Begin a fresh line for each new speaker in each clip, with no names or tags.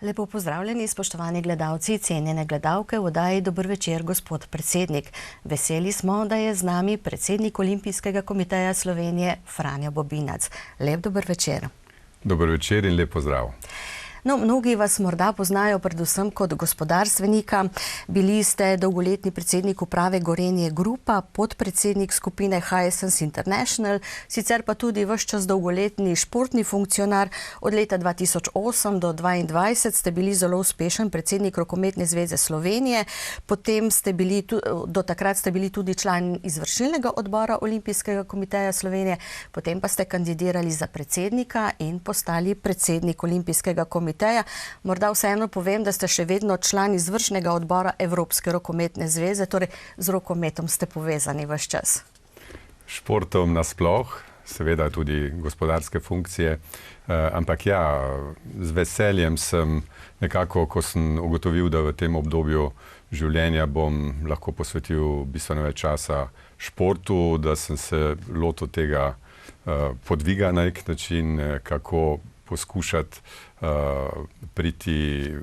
Lepo pozdravljeni, spoštovani gledalci, cenjene gledalke v oddaji Dober večer, gospod predsednik. Veseli smo, da je z nami predsednik Olimpijskega komiteja Slovenije Franjo Bobinac. Lep dober večer.
Dober večer in lep pozdrav.
No, mnogi vas morda poznajo predvsem kot gospodarstvenika. Bili ste dolgoletni predsednik uprave Gorenje Grupa, podpredsednik skupine Hisense International, sicer pa tudi ves čas dolgoletni športni funkcionar. Od leta 2008 do 2022 ste bili zelo uspešen predsednik Rokometne zveze Slovenije, potem do takrat ste bili tudi član izvršilnega odbora Olimpijskega komiteja Slovenije, potem pa ste kandidirali za predsednika in postali predsednik Olimpijskega komiteja. Morda vseeno povem, da ste še vedno član izvršnega odbora Evropske rokometne zveze, torej z rokometom ste povezani ves čas.
Športom nasploh, seveda tudi gospodarske funkcije, ampak ja, z veseljem sem nekako, ko sem ugotovil, da v tem obdobju življenja bom lahko posvetil bistveno več časa športu, da sem se lotil tega podviga na nek način, kako poskušati priti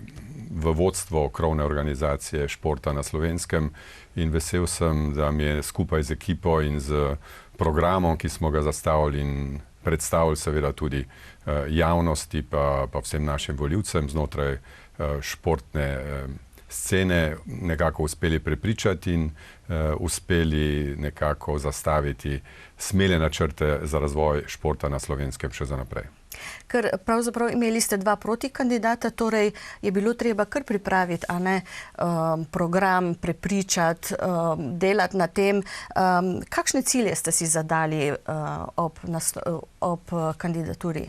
v vodstvo krovne organizacije športa na Slovenskem in vesel sem, da mi je skupaj z ekipo in z programom, ki smo ga zastavili in predstavili seveda tudi javnosti pa vsem našim volivcem znotraj športne scene nekako uspeli prepričati in uspeli nekako zastaviti smele načrte za razvoj športa na Slovenskem še za naprej.
Ker pravzaprav imeli ste dva protikandidata, torej je bilo treba kar pripraviti, program, prepričati, delati na tem. Kakšne cilje ste si zadali ob kandidaturi?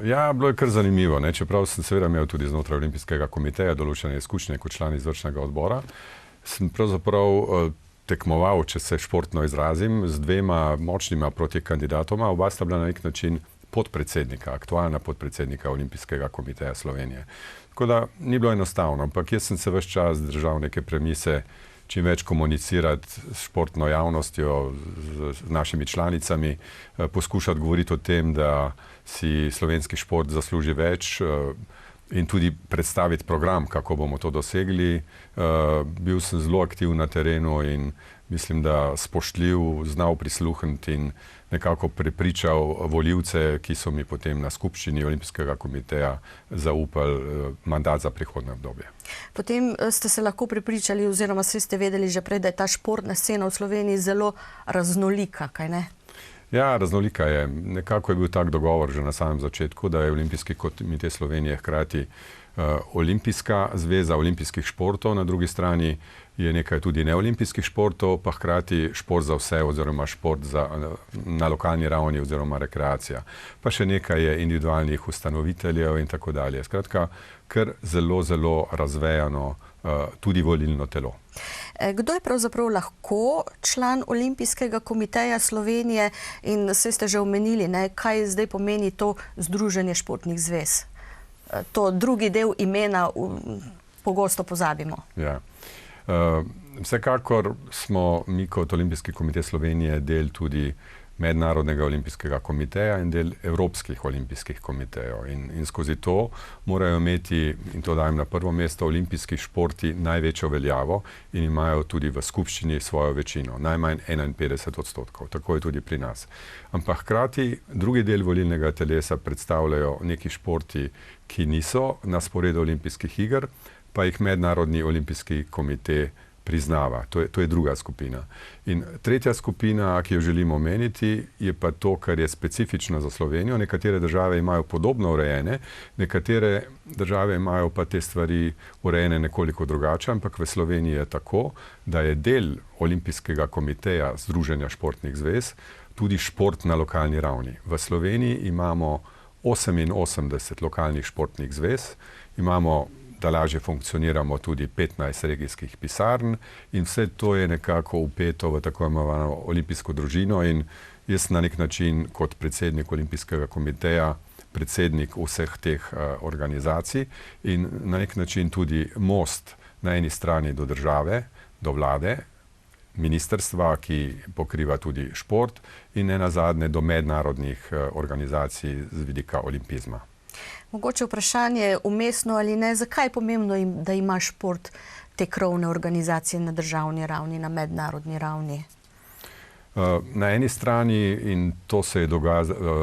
Ja, bilo je kar zanimivo, čeprav sem seveda imel tudi znotraj Olimpijskega komiteja določene izkušnje kot član izvršnega odbora. Sem pravzaprav tekmoval, če se športno izrazim, z dvema močnima protikandidatoma. Oba sta bila na nek način podpredsednika, aktualna podpredsednika Olimpijskega komiteja Slovenije. Tako da ni bilo enostavno, ampak jaz sem se ves čas držal neke premise, čim več komunicirati s športno javnostjo, z našimi članicami, poskušati govoriti o tem, da si slovenski šport zasluži več in tudi predstaviti program, kako bomo to dosegli. Bil sem zelo aktiven na terenu in mislim, da spoštljiv, znal prisluhniti in nekako prepričal volivce, ki so mi potem na skupščini Olimpijskega komiteja zaupali mandat za prihodnje obdobje.
Potem ste se lahko prepričali, oziroma ste vedeli že prej, da je ta športna scena v Sloveniji zelo raznolika, kaj ne?
Ja, raznolika je. Nekako je bil tak dogovor že na samem začetku, da je Olimpijski komite Slovenije hkrati Olimpijska zveza olimpijskih športov, na drugi strani je nekaj tudi neolimpijskih športov, pa hkrati šport za vse oziroma šport na lokalni ravni oziroma rekreacija. Pa še nekaj je individualnih ustanoviteljev in tako dalje. Skratka, kar zelo, zelo razvejano tudi volilno telo.
Kdo je pravzaprav lahko član Olimpijskega komiteja Slovenije in ste že omenili, kaj zdaj pomeni to Združenje športnih zvez? To drugi del imena pogosto pozabimo.
Ja. Vsekakor smo mi kot Olimpijski komite Slovenije del tudi Mednarodnega olimpijskega komiteja in del Evropskih olimpijskih komitejev. In skozi to morajo imeti, in to dajem na prvo mesto, olimpijski športi največjo veljavo in imajo tudi v skupščini svojo večino, najmanj 51%. Tako je tudi pri nas. Ampak hkrati drugi del volilnega telesa predstavljajo neki športi, ki niso na sporedu olimpijskih iger, pa jih Mednarodni olimpijski komite priznava. To je druga skupina. In tretja skupina, ki jo želimo omeniti, je pa to, kar je specifično za Slovenijo. Nekatere države imajo podobno urejene, nekatere države imajo pa te stvari urejene nekoliko drugače, ampak v Sloveniji je tako, da je del Olimpijskega komiteja Združenja športnih zvez tudi šport na lokalni ravni. V Sloveniji imamo 88 lokalnih športnih zvez, imamo, da lažje funkcioniramo, tudi 15 regijskih pisarn in vse to je nekako upeto v tako imenovano olimpijsko družino in jaz na nek način kot predsednik Olimpijskega komiteja, predsednik vseh teh organizacij in na nek način tudi most na eni strani do države, do vlade, ministrstva, ki pokriva tudi šport in nenazadnje do mednarodnih organizacij z vidika olimpizma.
Mogoče vprašanje umestno ali ne, zakaj je pomembno, da ima šport te krovne organizacije na državni ravni, na mednarodni ravni?
Na eni strani, in to se je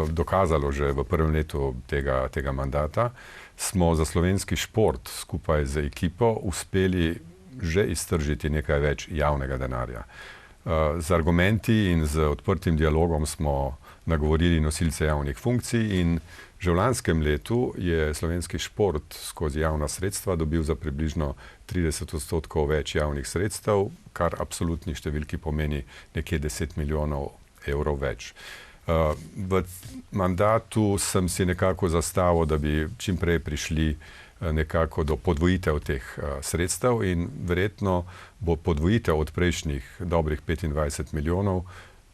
dokazalo že v prvem letu tega mandata, smo za slovenski šport skupaj z ekipo uspeli že iztržiti nekaj več javnega denarja. Z argumenti in z odprtim dialogom smo nagovorili nosilce javnih funkcij in že v lanskem letu je slovenski šport skozi javna sredstva dobil za približno 30% več javnih sredstev, kar absolutni številki pomeni nekje 10 milijonov evrov več. V mandatu sem si nekako zastavil, da bi čim prej prišli nekako do podvojitev teh sredstev in verjetno bo podvojitev od prejšnjih dobrih 25 milijonov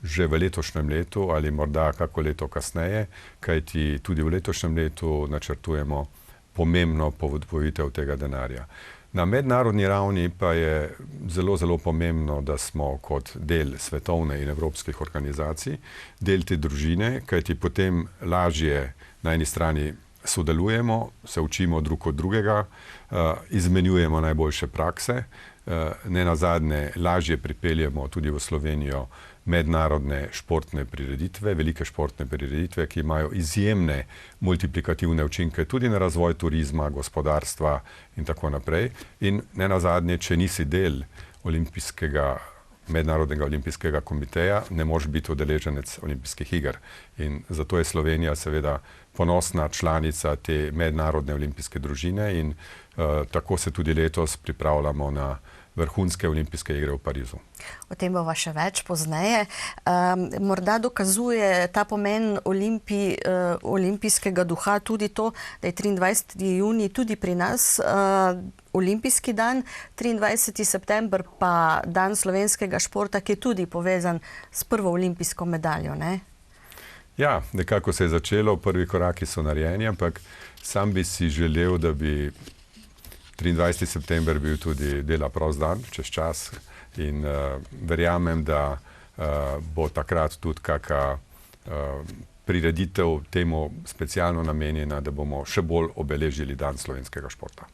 že v letošnjem letu ali morda kako leto kasneje, kajti tudi v letošnjem letu načrtujemo pomembno podvojitev tega denarja. Na mednarodni ravni pa je zelo, zelo pomembno, da smo kot del svetovne in evropskih organizacij, del te družine, kajti potem lažje na eni strani sodelujemo, se učimo drug od drugega, izmenjujemo najboljše prakse, ne nazadnje lažje pripeljemo tudi v Slovenijo mednarodne športne prireditve, velike športne prireditve, ki imajo izjemne multiplikativne učinke tudi na razvoj turizma, gospodarstva in tako naprej. In ne nazadnje, če nisi del Mednarodnega olimpijskega komiteja, ne moreš biti udeleženec olimpijskih iger. In zato je Slovenija seveda ponosna članica te mednarodne olimpijske družine in tako se tudi letos pripravljamo na vrhunske olimpijske igre v Parizu.
O tem bova še več pozneje. Morda dokazuje ta pomen olimpijskega duha tudi to, da je 23. junij tudi pri nas olimpijski dan, 23. september pa dan slovenskega športa, ki je tudi povezan s prvo olimpijsko medaljo, ne?
Ja, nekako se je začelo, prvi koraki so narejeni, ampak sam bi si želel, da bi 23. september bil tudi dela prost dan, čez čas in verjamem, da bo takrat tudi kakšna prireditev temu specialno namenjena, da bomo še bolj obeležili dan slovenskega športa.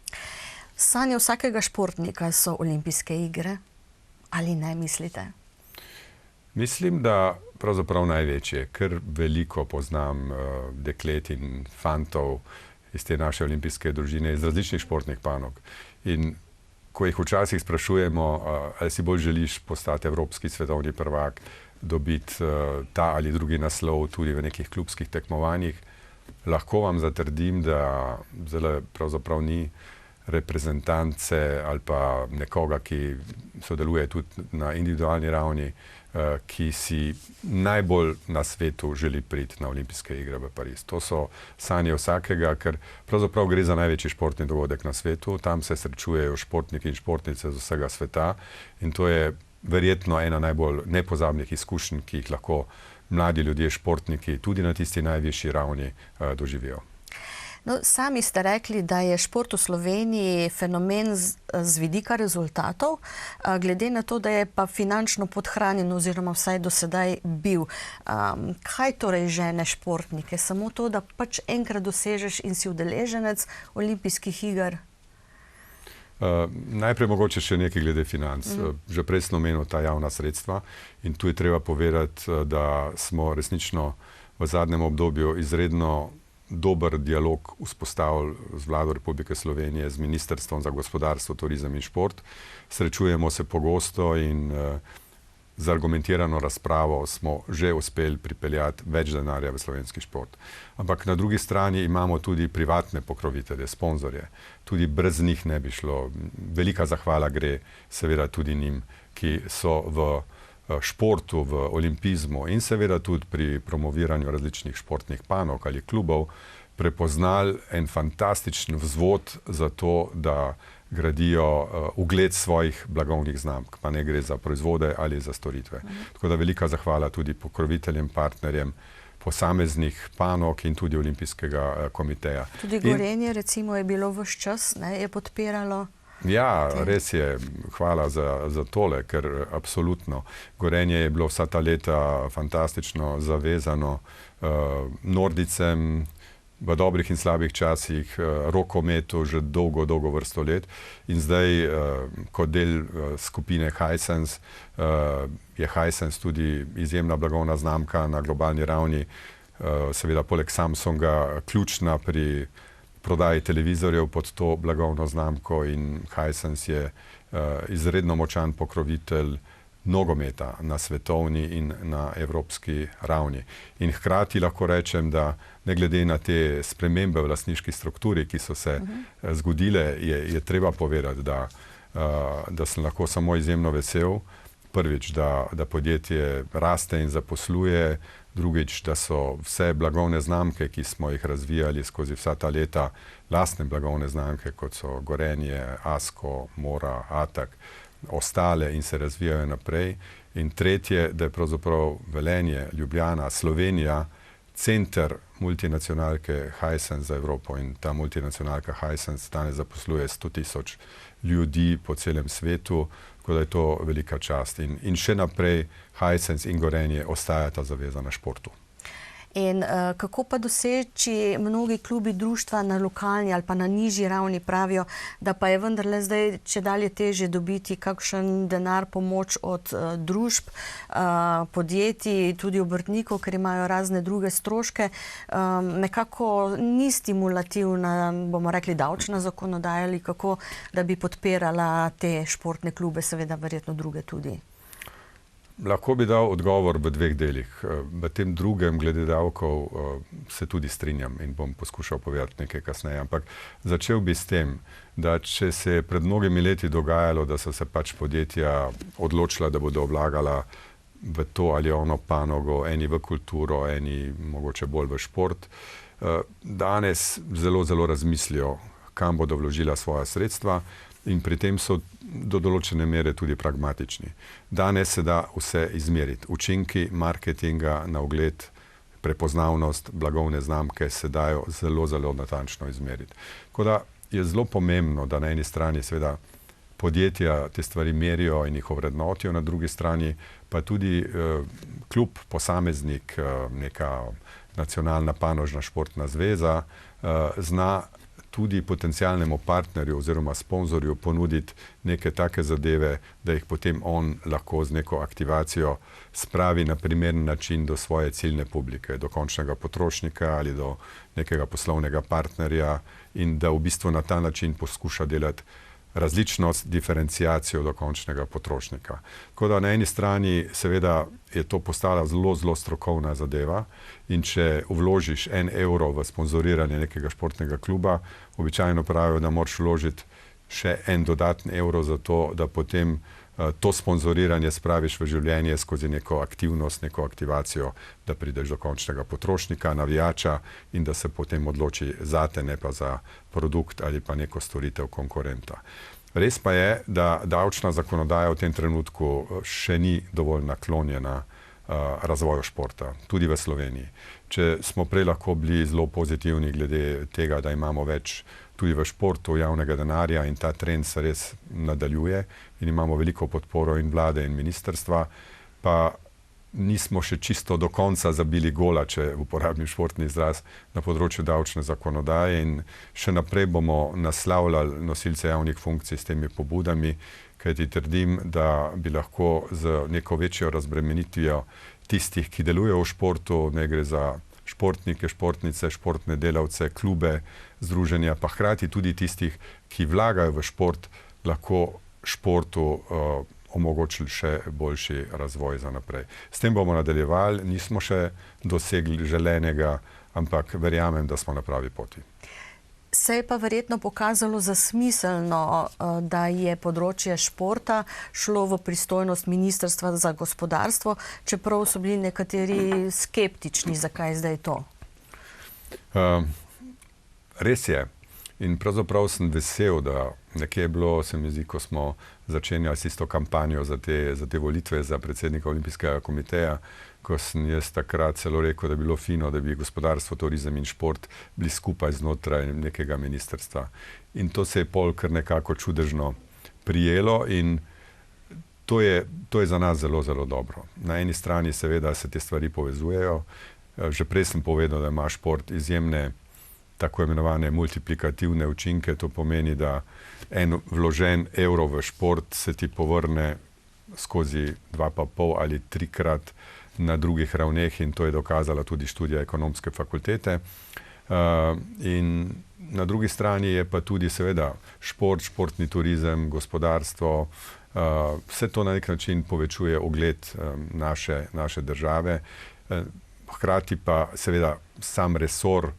Sanje vsakega športnika so olimpijske igre, ali ne mislite?
Mislim, da pravzaprav največje, ker veliko poznam deklet in fantov iz te naše olimpijske družine, iz različnih športnih panog. In ko jih včasih sprašujemo, ali si bolj želiš postati evropski svetovni prvak, dobiti ta ali drugi naslov tudi v nekih klubskih tekmovanjih, lahko vam zatrdim, da zelo pravzaprav ni reprezentance ali pa nekoga, ki sodeluje tudi na individualni ravni, ki si najbolj na svetu želi priti na olimpijske igre v Pariz. To so sanje vsakega, ker pravzaprav gre za največji športni dogodek na svetu. Tam se srečujejo športniki in športnice z vsega sveta in to je verjetno ena najbolj nepozabnih izkušenj, ki jih lahko mladi ljudje, športniki, tudi na tisti najvišji ravni doživijo.
No, sami ste rekli, da je šport v Sloveniji fenomen z vidika rezultatov, glede na to, da je pa finančno podhranjen oziroma vsaj do sedaj bil. Kaj torej žene športnike? Samo to, da pač enkrat dosežeš in si udeleženec olimpijskih iger?
Najprej mogoče še nekaj glede financ. Že prej sem omenil ta javna sredstva in tu je treba povedati, da smo resnično v zadnjem obdobju izredno dober dialog vzpostavili z Vlado Republike Slovenije, z Ministrstvom za gospodarstvo, turizem in šport. Srečujemo se pogosto in z argumentirano razpravo smo že uspeli pripeljati več denarja v slovenski šport. Ampak na drugi strani imamo tudi privatne pokrovitelje, sponzorje. Tudi brez njih ne bi šlo. Velika zahvala gre seveda tudi njim, ki so v športu, v olimpizmu in seveda tudi pri promoviranju različnih športnih panog ali klubov prepoznali en fantastičen vzvod za to, da gradijo ugled svojih blagovnih znamk, pa ne gre za proizvode ali za storitve. Tako da velika zahvala tudi pokroviteljem, partnerjem posameznih panog in tudi olimpijskega komiteja.
Tudi Gorenje recimo je bilo ves čas, ne, je podpiralo.
Ja, res je. Hvala za tole, ker absolutno. Gorenje je bilo vsa ta leta fantastično zavezano Nordicem, v dobrih in slabih časih, rokometu že dolgo vrsto let in zdaj kot del skupine Hisense je Hisense tudi izjemna blagovna znamka na globalni ravni, seveda poleg Samsunga ključna pri prodaji televizorjev pod to blagovno znamko in Hisense je izredno močan pokrovitelj nogometa na svetovni in na evropski ravni. In hkrati lahko rečem, da ne glede na te spremembe v lastniški strukturi, ki so se zgodile, je treba povedati, da sem lahko samo izjemno vesel. Prvič, da podjetje raste in zaposluje, drugič, da so vse blagovne znamke, ki smo jih razvijali skozi vsa ta leta, lastne blagovne znamke, kot so Gorenje, Asko, Mora, Atak, ostale in se razvijajo naprej. In tretje, da je pravzaprav Velenje, Ljubljana, Slovenija, center multinacionalke Hisense za Evropo in ta multinacionalka Hisense danes zaposluje 100.000 ljudi po celem svetu, tako da je to velika čast. In še naprej Hisense in Gorenje ostajata zavezana športu.
In kako pa doseči, mnogi klubi društva na lokalni ali pa na nižji ravni pravijo, da pa je vendarle zdaj čedalje težje dobiti kakšen denar, pomoč od družb, podjetij, tudi obrtnikov, ker imajo razne druge stroške. Nekako ni stimulativna, bomo rekli, davčna zakonodaja ali kako, da bi podpirala te športne klube, seveda verjetno druge tudi.
Lahko bi dal odgovor v dveh delih. V tem drugem glede davkov se tudi strinjam in bom poskušal povedati nekaj kasneje, ampak začel bi s tem, da če se je pred mnogimi leti dogajalo, da so se pač podjetja odločila, da bodo vlagala v to ali ono panogo, eni v kulturo, eni mogoče bolj v šport, danes zelo razmislijo, kam bodo vložila svoja sredstva, in pri tem so do določene mere tudi pragmatični. Danes se da vse izmeriti. Učinki marketinga na ugled, prepoznavnost, blagovne znamke se dajo zelo natančno izmeriti. Tako da je zelo pomembno, da na eni strani seveda podjetja te stvari merijo in jih ovrednotijo, na drugi strani pa tudi klub, posameznik, neka nacionalna panožna športna zveza zna tudi potencialnemu partnerju oziroma sponzorju ponuditi neke take zadeve, da jih potem on lahko z neko aktivacijo spravi na primeren način do svoje ciljne publike, do končnega potrošnika ali do nekega poslovnega partnerja in da v bistvu na ta način poskuša delati različnost, diferenciacijo do končnega potrošnika. Tako da na eni strani seveda je to postala zelo strokovna zadeva in če vložiš 1 evro v sponzoriranje nekega športnega kluba, običajno pravijo, da moraš vložiti še 1 dodaten evro za to, da potem to sponzoriranje spraviš v življenje skozi neko aktivnost, neko aktivacijo, da prideš do končnega potrošnika, navijača in da se potem odloči zate, ne pa za produkt ali pa neko storitev konkurenta. Res pa je, da davčna zakonodaja v tem trenutku še ni dovolj naklonjena razvoju športa, tudi v Sloveniji. Če smo prej lahko bili zelo pozitivni glede tega, da imamo več tudi v športu javnega denarja in ta trend se res nadaljuje in imamo veliko podporo in vlade in ministrstva, pa nismo še čisto do konca zabili gola, če uporabim športni izraz, na področju davčne zakonodaje in še naprej bomo naslavljali nosilce javnih funkcij s temi pobudami, kajti trdim, da bi lahko z neko večjo razbremenitvijo tistih, ki delujejo v športu, ne gre za športnike, športnice, športne delavce, klube, združenja, pa hkrati tudi tistih, ki vlagajo v šport, lahko športu omogočili še boljši razvoj za naprej. S tem bomo nadaljevali, nismo še dosegli želenega, ampak verjamem, da smo na pravi poti.
Se je pa verjetno pokazalo za smiselno, da je področje športa šlo v pristojnost Ministrstva za gospodarstvo, čeprav so bili nekateri skeptični, zakaj zdaj to.
Res je. In pravzaprav sem vesel, da nekje je bilo, se mi zdi, ko smo začenjali s isto kampanjo za te volitve za predsednika Olimpijskega komiteja, ko sem jaz takrat celo rekel, da bi bilo fino, da bi gospodarstvo, turizem in šport bili skupaj znotraj nekega ministrstva. In to se je pol kar nekako čudežno prijelo in to je za nas zelo dobro. Na eni strani seveda se te stvari povezujejo. Že prej sem povedal, da ima šport izjemne tako imenovane multiplikativne učinke. To pomeni, da en vložen evro v šport se ti povrne skozi 2,5 ali 3-krat na drugih ravneh, in to je dokazala tudi študija ekonomske fakultete. In na drugi strani je pa tudi seveda šport, športni turizem, gospodarstvo, vse to na nek način povečuje ugled naše države. Hkrati pa seveda sam resor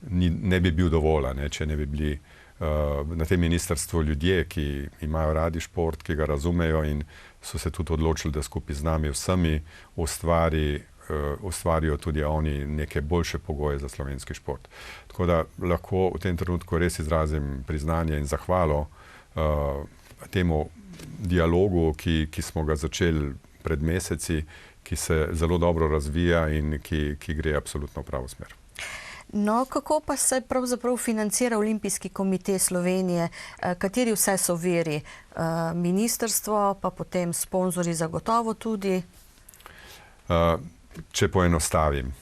ne bi bil dovolj, če ne bi bili na tem ministrstvu ljudje, ki imajo radi šport, ki ga razumejo in so se tudi odločili, da skupaj z nami vsemi ustvarijo tudi oni neke boljše pogoje za slovenski šport. Tako da lahko v tem trenutku res izrazim priznanje in zahvalo temu dialogu, ki smo ga začeli pred meseci, ki se zelo dobro razvija in ki gre absolutno v pravo smer.
No, kako pa se pravzaprav financira Olimpijski komite Slovenije? Kateri vse so viri? Ministrstvo, pa potem sponzorji zagotovo tudi?
Če poenostavim,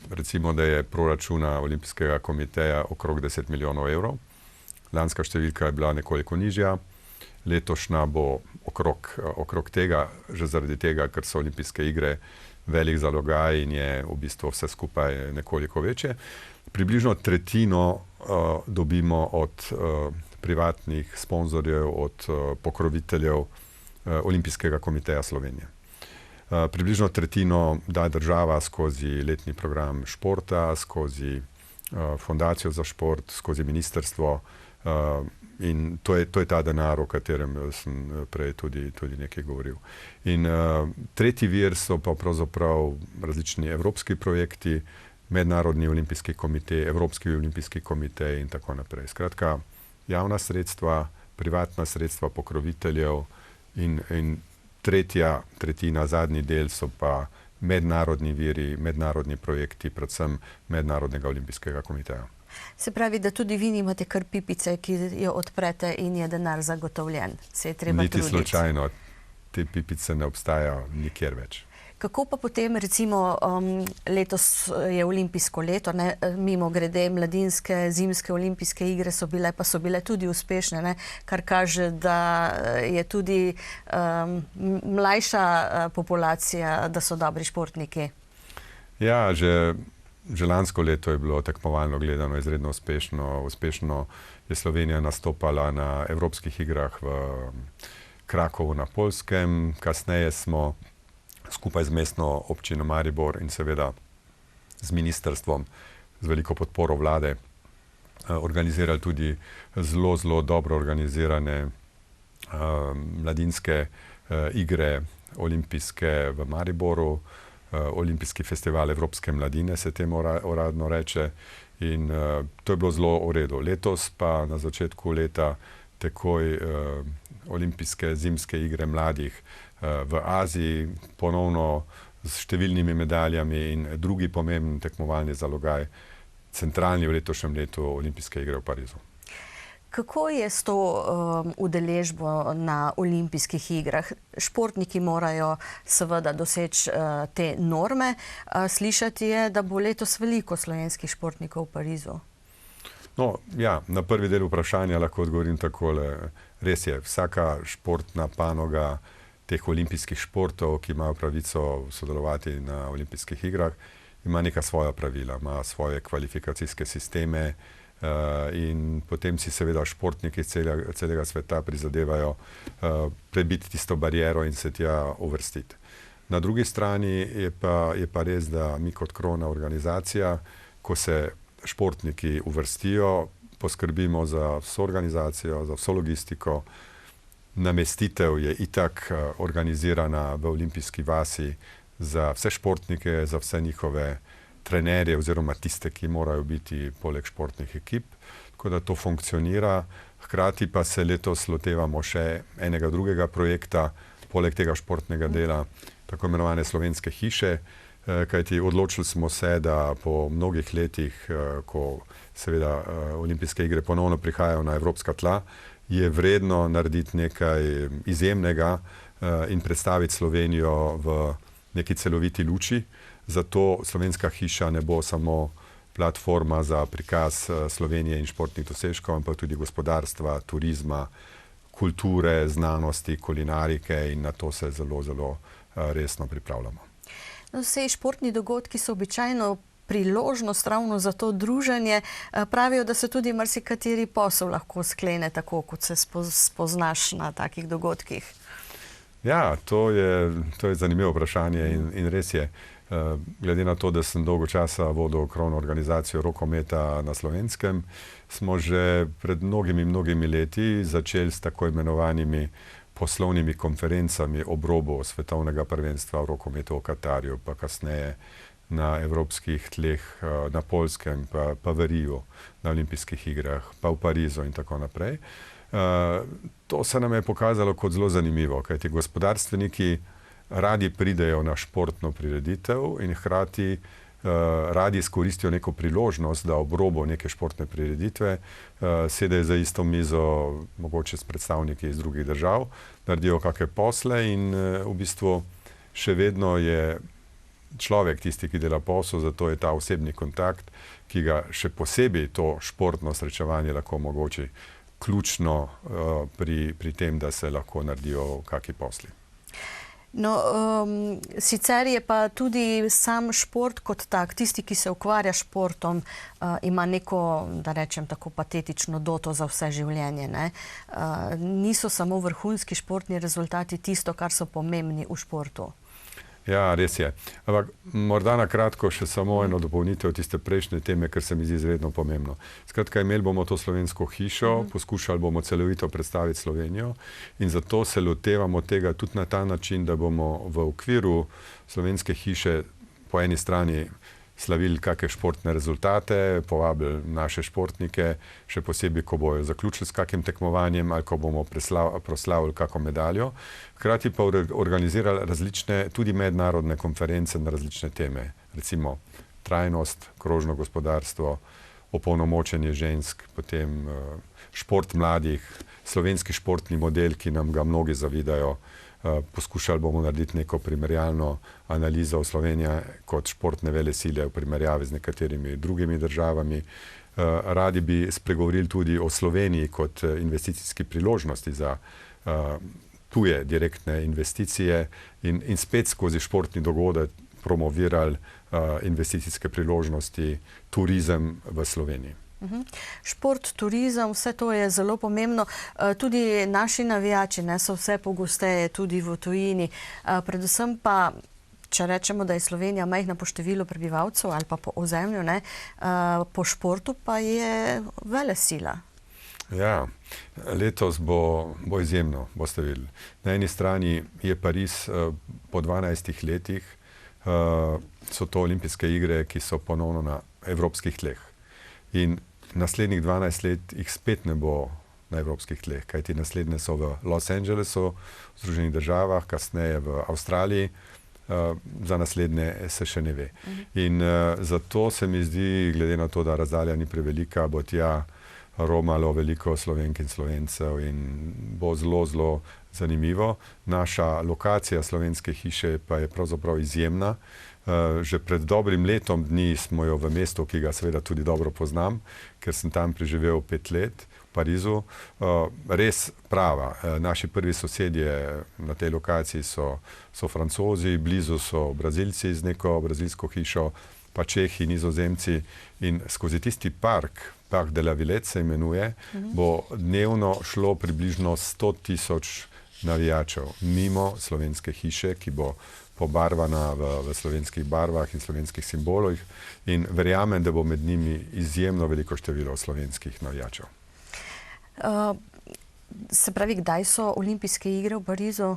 recimo, da je proračuna Olimpijskega komiteja okrog 10 milijonov evrov. Lanska številka je bila nekoliko nižja, letošnja bo okrog tega, že zaradi tega, ker so olimpijske igre velik zalogaj in je v bistvu vse skupaj nekoliko večje. Približno tretjino dobimo od privatnih sponzorjev, od pokroviteljev Olimpijskega komiteja Slovenije. Približno tretjino da država skozi letni program športa, skozi Fundacijo za šport, skozi ministrstvo, in to je ta denar, o katerem sem prej tudi nekaj govoril. In tretji vir so pa pravzaprav različni evropski projekti, Mednarodni olimpijski komitej, Evropski olimpijski komitej in tako naprej. Skratka, javna sredstva, privatna sredstva pokroviteljev in tretjina, zadnji del so pa mednarodni viri, mednarodni projekti, predvsem Mednarodnega olimpijskega komiteja.
Se pravi, da tudi vi nimate kar pipice, ki jo odprete in je denar zagotovljen. Se je treba truditi.
Niti slučajno. Te pipice ne obstajajo nikjer več.
Kako pa potem, recimo, letos je olimpijsko leto, mimogrede mladinske, zimske olimpijske igre so bile tudi uspešne, kar kaže, da je tudi mlajša populacija, da so dobri športniki.
Ja, že lansko leto je bilo tekmovalno gledano izredno uspešno. Uspešno je Slovenija nastopala na evropskih igrah v Krakovu na Poljskem. Kasneje smo skupaj z mestno občino Maribor in seveda z ministrstvom, z veliko podporo vlade, organizirali tudi zelo dobro organizirane mladinske igre olimpijske v Mariboru. Olimpijski festival Evropske mladine se temu uradno reče, in to je bilo zelo v redu. Letos pa na začetku leta takoj olimpijske zimske igre mladih v Aziji, ponovno s številnimi medaljami, in drugi pomemben tekmovalni zalogaj, centralni v letošnjem letu olimpijske igre v Parizu.
Kako je s to udeležbo na olimpijskih igrah? Športniki morajo seveda doseči te norme. Slišati je, da bo letos veliko slovenskih športnikov v Parizu.
No, ja, na prvi del vprašanja lahko odgovorim takole. Res je, vsaka športna panoga teh olimpijskih športov, ki imajo pravico sodelovati na olimpijskih igrah, ima neka svoja pravila, ima svoje kvalifikacijske sisteme, in potem si seveda športniki celega sveta prizadevajo prebiti tisto bariero in se tja uvrstiti. Na drugi strani je pa res, da mi kot krovna organizacija, ko se športniki uvrstijo, poskrbimo za vso organizacijo, za vso logistiko. Namestitev je itak organizirana v olimpijski vasi za vse športnike, za vse njihove trenerje oziroma tiste, ki morajo biti poleg športnih ekip, tako da to funkcionira. Hkrati pa se letos lotevamo še enega drugega projekta, poleg tega športnega dela, tako imenovane slovenske hiše, kajti odločili smo se, da po mnogih letih, ko seveda olimpijske igre ponovno prihajajo na evropska tla, je vredno narediti nekaj izjemnega in predstaviti Slovenijo v neki celoviti luči. Zato slovenska hiša ne bo samo platforma za prikaz Slovenije in športnih dosežkov, ampak tudi gospodarstva, turizma, kulture, znanosti, kulinarike in na to se zelo, zelo resno pripravljamo.
No, vse športni dogodki so običajno priložnost ravno za to druženje. Pravijo, da se tudi marsikateri posel lahko sklene tako, kot se spoznaš na takih dogodkih.
Ja, to je zanimivo vprašanje in res je. Glede na to, da sem dolgo časa vodil krovno organizacijo rokometa na Slovenskem, smo že pred mnogimi leti začeli s tako imenovanimi poslovnimi konferencami ob robu svetovnega prvenstva v rokometu v Katarju, pa kasneje na evropskih tleh, na Poljskem, pa v Riju, na olimpijskih igrah, pa v Parizu in tako naprej. To se nam je pokazalo kot zelo zanimivo, kajti gospodarstveniki radi pridejo na športno prireditev in hkrati radi izkoristijo neko priložnost, da ob robu neke športne prireditve sedejo za isto mizo, mogoče s predstavniki iz drugih držav, naredijo kakšne posle in v bistvu še vedno je človek tisti, ki dela posel, zato je ta osebni kontakt, ki ga še posebej to športno srečevanje lahko omogoči, ključno pri tem, da se lahko naredijo kakšni posli.
No, sicer je pa tudi sam šport kot tak, tisti, ki se ukvarja športom, ima neko, da rečem tako patetično doto za vse življenje, ne? Niso samo vrhunski športni rezultati tisto, kar so pomembni v športu.
Ja, res je. Ampak morda na kratko še samo eno dopolnitev tiste prejšnje teme, ker se mi zdi izredno pomembno. Skratka, imeli bomo to slovensko hišo, poskušali bomo celovito predstaviti Slovenijo in zato se lotevamo tega tudi na ta način, da bomo v okviru slovenske hiše po eni strani slavili kakšne športne rezultate, povabili naše športnike, še posebej, ko bojo zaključili s kakšnim tekmovanjem ali ko bomo proslavili kakšno medaljo. Hkrati pa organizirali različne, tudi mednarodne konference na različne teme. Recimo trajnost, krožno gospodarstvo, opolnomočenje žensk, potem šport mladih, slovenski športni model, ki nam ga mnogi zavidajo. Poskušali bomo narediti neko primerjalno analizo Slovenije kot športne velesile v primerjavi z nekaterimi drugimi državami. Radi bi spregovorili tudi o Sloveniji kot investicijski priložnosti za tuje direktne investicije in spet skozi športni dogodek promovirali investicijske priložnosti, turizem v Sloveniji.
Šport, turizem, vse to je zelo pomembno. Tudi naši navijači so vse pogosteje tudi v tujini. Predvsem pa, če rečemo, da je Slovenija majhna po številu prebivalcev ali pa po ozemlju, po športu pa je velesila.
Ja, letos bo izjemno, boste videli. Na eni strani je Pariz po 12 letih, so to olimpijske igre, ki so ponovno na evropskih tleh. In naslednjih 12 let jih spet ne bo na evropskih tleh, kajti naslednje so v Los Angelesu, v Združenih državah, kasneje v Avstraliji, za naslednje se še ne ve. In zato se mi zdi, glede na to, da razdalja ni prevelika, bo tja romalo veliko Slovenk in Slovencev in bo zelo, zelo zanimivo. Naša lokacija slovenske hiše pa je pravzaprav izjemna. Že pred dobrim letom dni smo jo v mestu, ki ga seveda tudi dobro poznam, ker sem tam preživel 5 let v Parizu, res prava. Naši prvi sosedje na tej lokaciji so Francozi, blizu so Brazilci z neko brazilsko hišo, pa Čehi, Nizozemci in skozi tisti park de la Villette se imenuje, bo dnevno šlo približno 100.000 navijačev mimo slovenske hiše, ki bo pobarvana v slovenskih barvah in slovenskih simbolih in verjamem, da bo med njimi izjemno veliko število slovenskih navijačev.
Se pravi, kdaj so olimpijske igre v Parizu?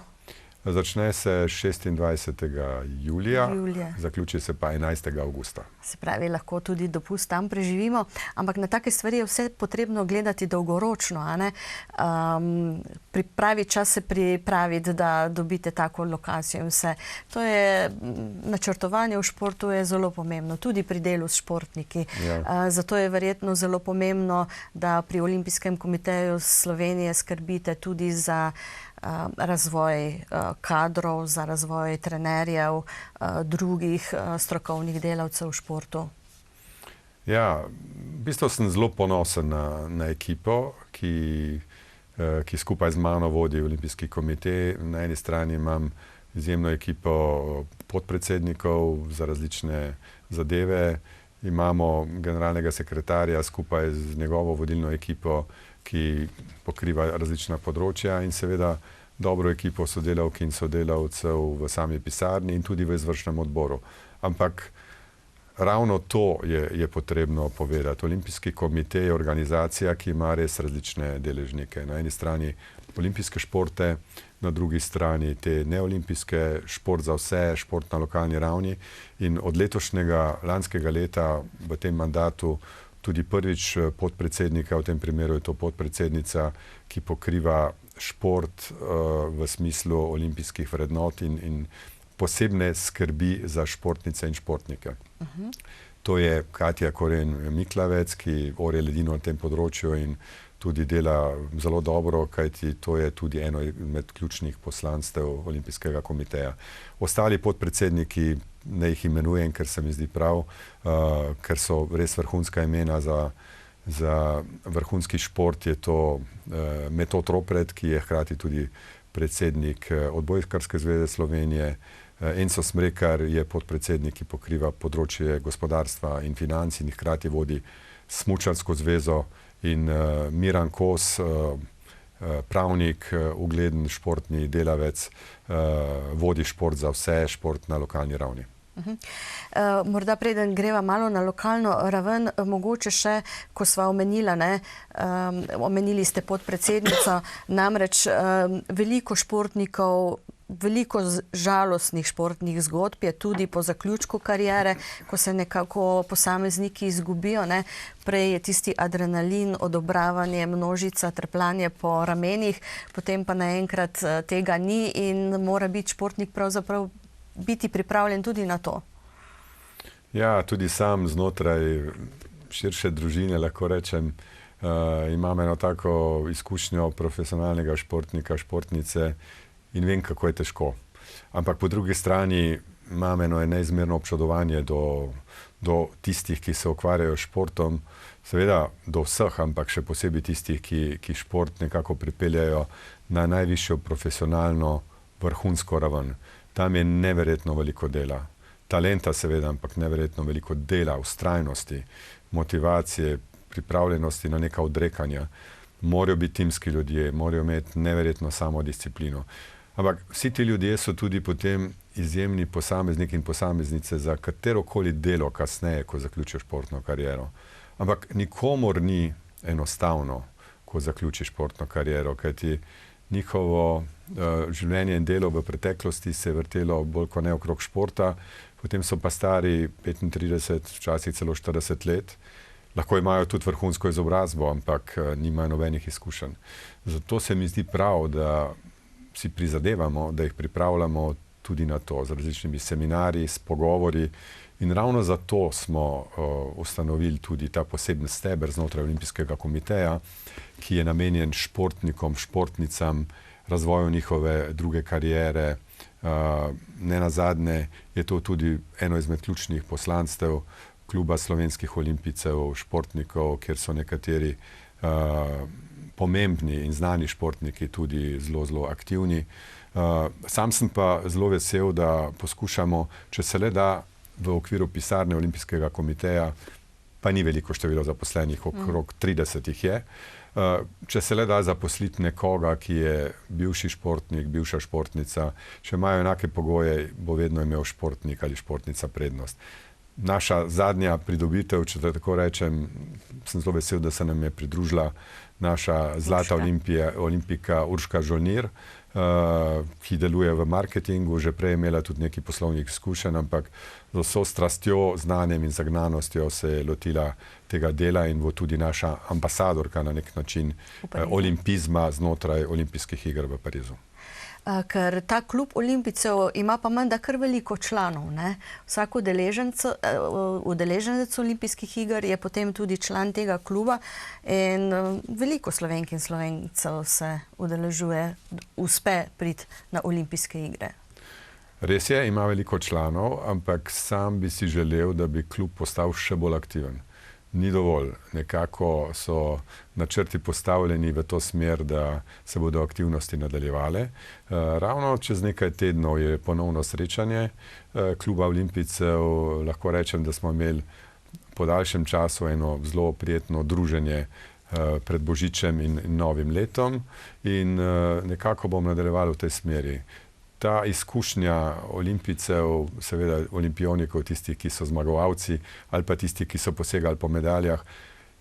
Začne se 26. julija, zaključi se pa 11. avgusta.
Se pravi, lahko tudi dopust tam preživimo, ampak na take stvari je vse potrebno gledati dolgoročno, a ne? Pravi čas se pripraviti, da dobite tako lokacijo in vse. To je, načrtovanje v športu je zelo pomembno, tudi pri delu s športniki. Ja. Zato je verjetno zelo pomembno, da pri Olimpijskem komiteju Slovenije skrbite tudi za razvoj kadrov, za razvoj trenerjev, drugih strokovnih delavcev v športu.
Ja, v bistvu sem zelo ponosen na ekipo, ki skupaj z mano vodi Olimpijski komite. Na eni strani imam izjemno ekipo podpredsednikov za različne zadeve. Imamo generalnega sekretarja skupaj z njegovo vodilno ekipo, ki pokriva različna področja, in seveda dobro ekipo sodelavk in sodelavcev v sami pisarni in tudi v izvršnem odboru. Ampak ravno to je potrebno povedati. Olimpijski komite je organizacija, ki ima res različne deležnike. Na eni strani olimpijske športe, na drugi strani te neolimpijske, šport za vse, šport na lokalni ravni. In od letošnjega, lanskega leta v tem mandatu tudi prvič podpredsednika, v tem primeru je to podpredsednica, ki pokriva šport v smislu olimpijskih vrednot in posebne skrbi za športnice in športnike. To je Katja Koren-Miklavec, ki orje ledino na tem področju in tudi dela zelo dobro, kajti to je tudi eno med ključnih poslanstev Olimpijskega komiteja. Ostali podpredsedniki, ne jih imenujem, ker se mi zdi prav, ker so res vrhunska imena za vrhunski šport, je to Metod Ropret, ki je hkrati tudi predsednik Odbojkarske zveze Slovenije, Enzo Smrekar je podpredsednik, ki pokriva področje gospodarstva in financ in hkrati vodi Smučarsko zvezo, in Miran Kos, pravnik, ugleden športni delavec, vodi šport za vse, šport na lokalni ravni.
Morda preden greva malo na lokalno raven, mogoče še, ko sva omenila, omenili ste podpredsednico, namreč veliko športnikov, veliko žalostnih športnih zgodb je tudi po zaključku kariere, ko se nekako posamezniki izgubijo. Prej je tisti adrenalin, odobravanje, množica, trepljanje po ramenih, potem pa naenkrat tega ni in mora biti športnik pravzaprav biti pripravljen tudi na to.
Ja, tudi sam znotraj širše družine, lahko rečem, imam eno tako izkušnjo profesionalnega športnika, športnice in vem, kako je težko. Ampak po drugi strani imam eno neizmerno občudovanje do tistih, ki se ukvarjajo s športom, seveda do vseh, ampak še posebej tistih, ki šport nekako pripeljajo na najvišjo profesionalno vrhunsko raven. Tam je neverjetno veliko dela. Talenta seveda, ampak neverjetno veliko dela, vztrajnosti, motivacije, pripravljenosti na neka odrekanja. Morajo biti timski ljudje, morajo imeti neverjetno samodisciplino. Ampak vsi ti ljudje so tudi potem izjemni posamezniki in posameznice za katerokoli delo kasneje, ko zaključijo športno kariero. Ampak nikomor ni enostavno, ko zaključi športno kariero, kajti njihovo življenje in delo v preteklosti se je vrtelo bolj kot ne okrog športa, potem so pa stari 35, včasih celo 40 let. Lahko imajo tudi vrhunsko izobrazbo, ampak nimajo nobenih izkušenj. Zato se mi zdi prav, da si prizadevamo, da jih pripravljamo tudi na to, z različnimi seminarji, s pogovori. In ravno zato smo ustanovili tudi ta poseben steber znotraj Olimpijskega komiteja, ki je namenjen športnikom, športnicam, razvoju njihove druge kariere. Nenazadnje je to tudi eno izmed ključnih poslanstev Kluba slovenskih olimpijcev, športnikov, kjer so nekateri pomembni in znani športniki tudi zelo aktivni. Sam sem pa zelo vesel, da poskušamo, če se le da, v okviru pisarne Olimpijskega komiteja, pa ni veliko število zaposlenih, okrog 30 jih je, če se le da zaposliti nekoga, ki je bivši športnik, bivša športnica, če imajo enake pogoje, bo vedno imel športnik ali športnica prednost. Naša zadnja pridobitev, če tako rečem, sem zelo vesel, da se nam je pridružila naša zlata olimpika Urška Žolnir, ki deluje v marketingu, že prej je imela tudi nekaj poslovnih izkušenj, ampak z vso strastjo, znanjem in zagnanostjo se je lotila tega dela in bo tudi naša ambasadorka na nek način olimpizma znotraj olimpijskih iger v Parizu.
Ker ta klub olimpijcev ima pa menda kar veliko članov. Vsak udeleženec olimpijskih iger je potem tudi član tega kluba in veliko Slovenk in Slovencev se udeležuje, uspe priti na olimpijske igre.
Res je, ima veliko članov, ampak sam bi si želel, da bi klub postal še bolj aktiven. ni dovolj. Nekako so načrti postavljeni v to smer, da se bodo aktivnosti nadaljevale. Ravno čez nekaj tednov je ponovno srečanje kluba olimpijcev. Lahko rečem, da smo imeli po daljšem času eno zelo prijetno druženje pred Božičem in novim letom in nekako bom nadaljeval v tej smeri. Ta izkušnja olimpijcev, seveda olimpionikov, tisti, ki so zmagovalci ali pa tisti, ki so posegali po medaljah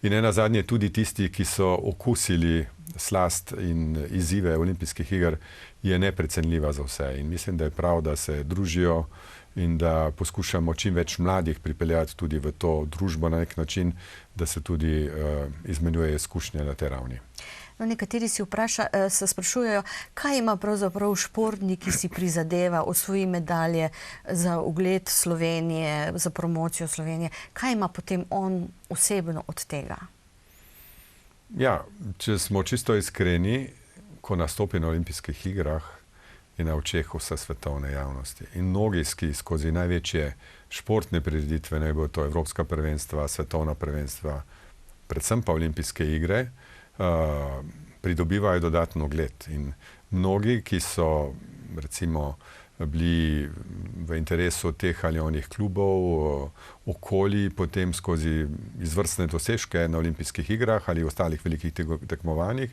in nenazadnje tudi tisti, ki so okusili slast in izzive olimpijskih iger, je neprecenljiva za vse. In mislim, da je prav, da se družijo in da poskušamo čim več mladih pripeljati tudi v to družbo na nek način, da se tudi izmenjuje izkušnje na tej ravni.
No, nekateri se sprašujejo, kaj ima pravzaprav športnik, ki si prizadeva, osvoji medalje za ugled Slovenije, za promocijo Slovenije. Kaj ima potem on osebno od tega?
Ja, če smo čisto iskreni, ko nastopi na olimpijskih igrah, je na očeh vse svetovne javnosti. In mnogi skozi največje športne prireditve, naj bo to evropska prvenstva, svetovna prvenstva, predvsem pa olimpijske igre, pridobivajo dodatno ugled. In mnogi, ki so recimo bili v interesu teh ali onih klubov, okolij, potem skozi izvrstne dosežke na olimpijskih igrah ali ostalih velikih tekmovanjih,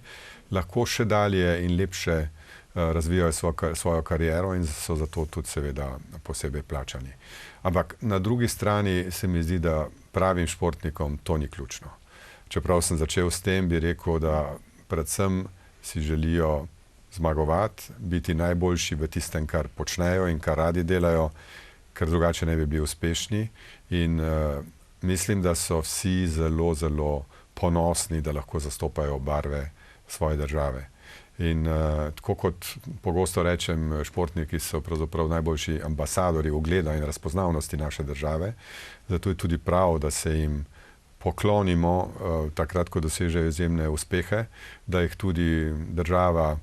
lahko še dalje in lepše razvijajo svojo kariero in so zato tudi seveda posebej plačani. Ampak na drugi strani se mi zdi, da pravim športnikom to ni ključno. Čeprav sem začel s tem, bi rekel, da predvsem si želijo zmagovati, biti najboljši v tistem, kar počnejo in kar radi delajo, ker drugače ne bi bili uspešni. In mislim, da so vsi zelo, zelo ponosni, da lahko zastopajo barve svoje države. In tako kot pogosto rečem, športniki so pravzaprav najboljši ambasadori ugleda in razpoznavnosti naše države. Zato je tudi prav, da se jim poklonimo takrat, ko dosežejo izjemne uspehe, da jih tudi država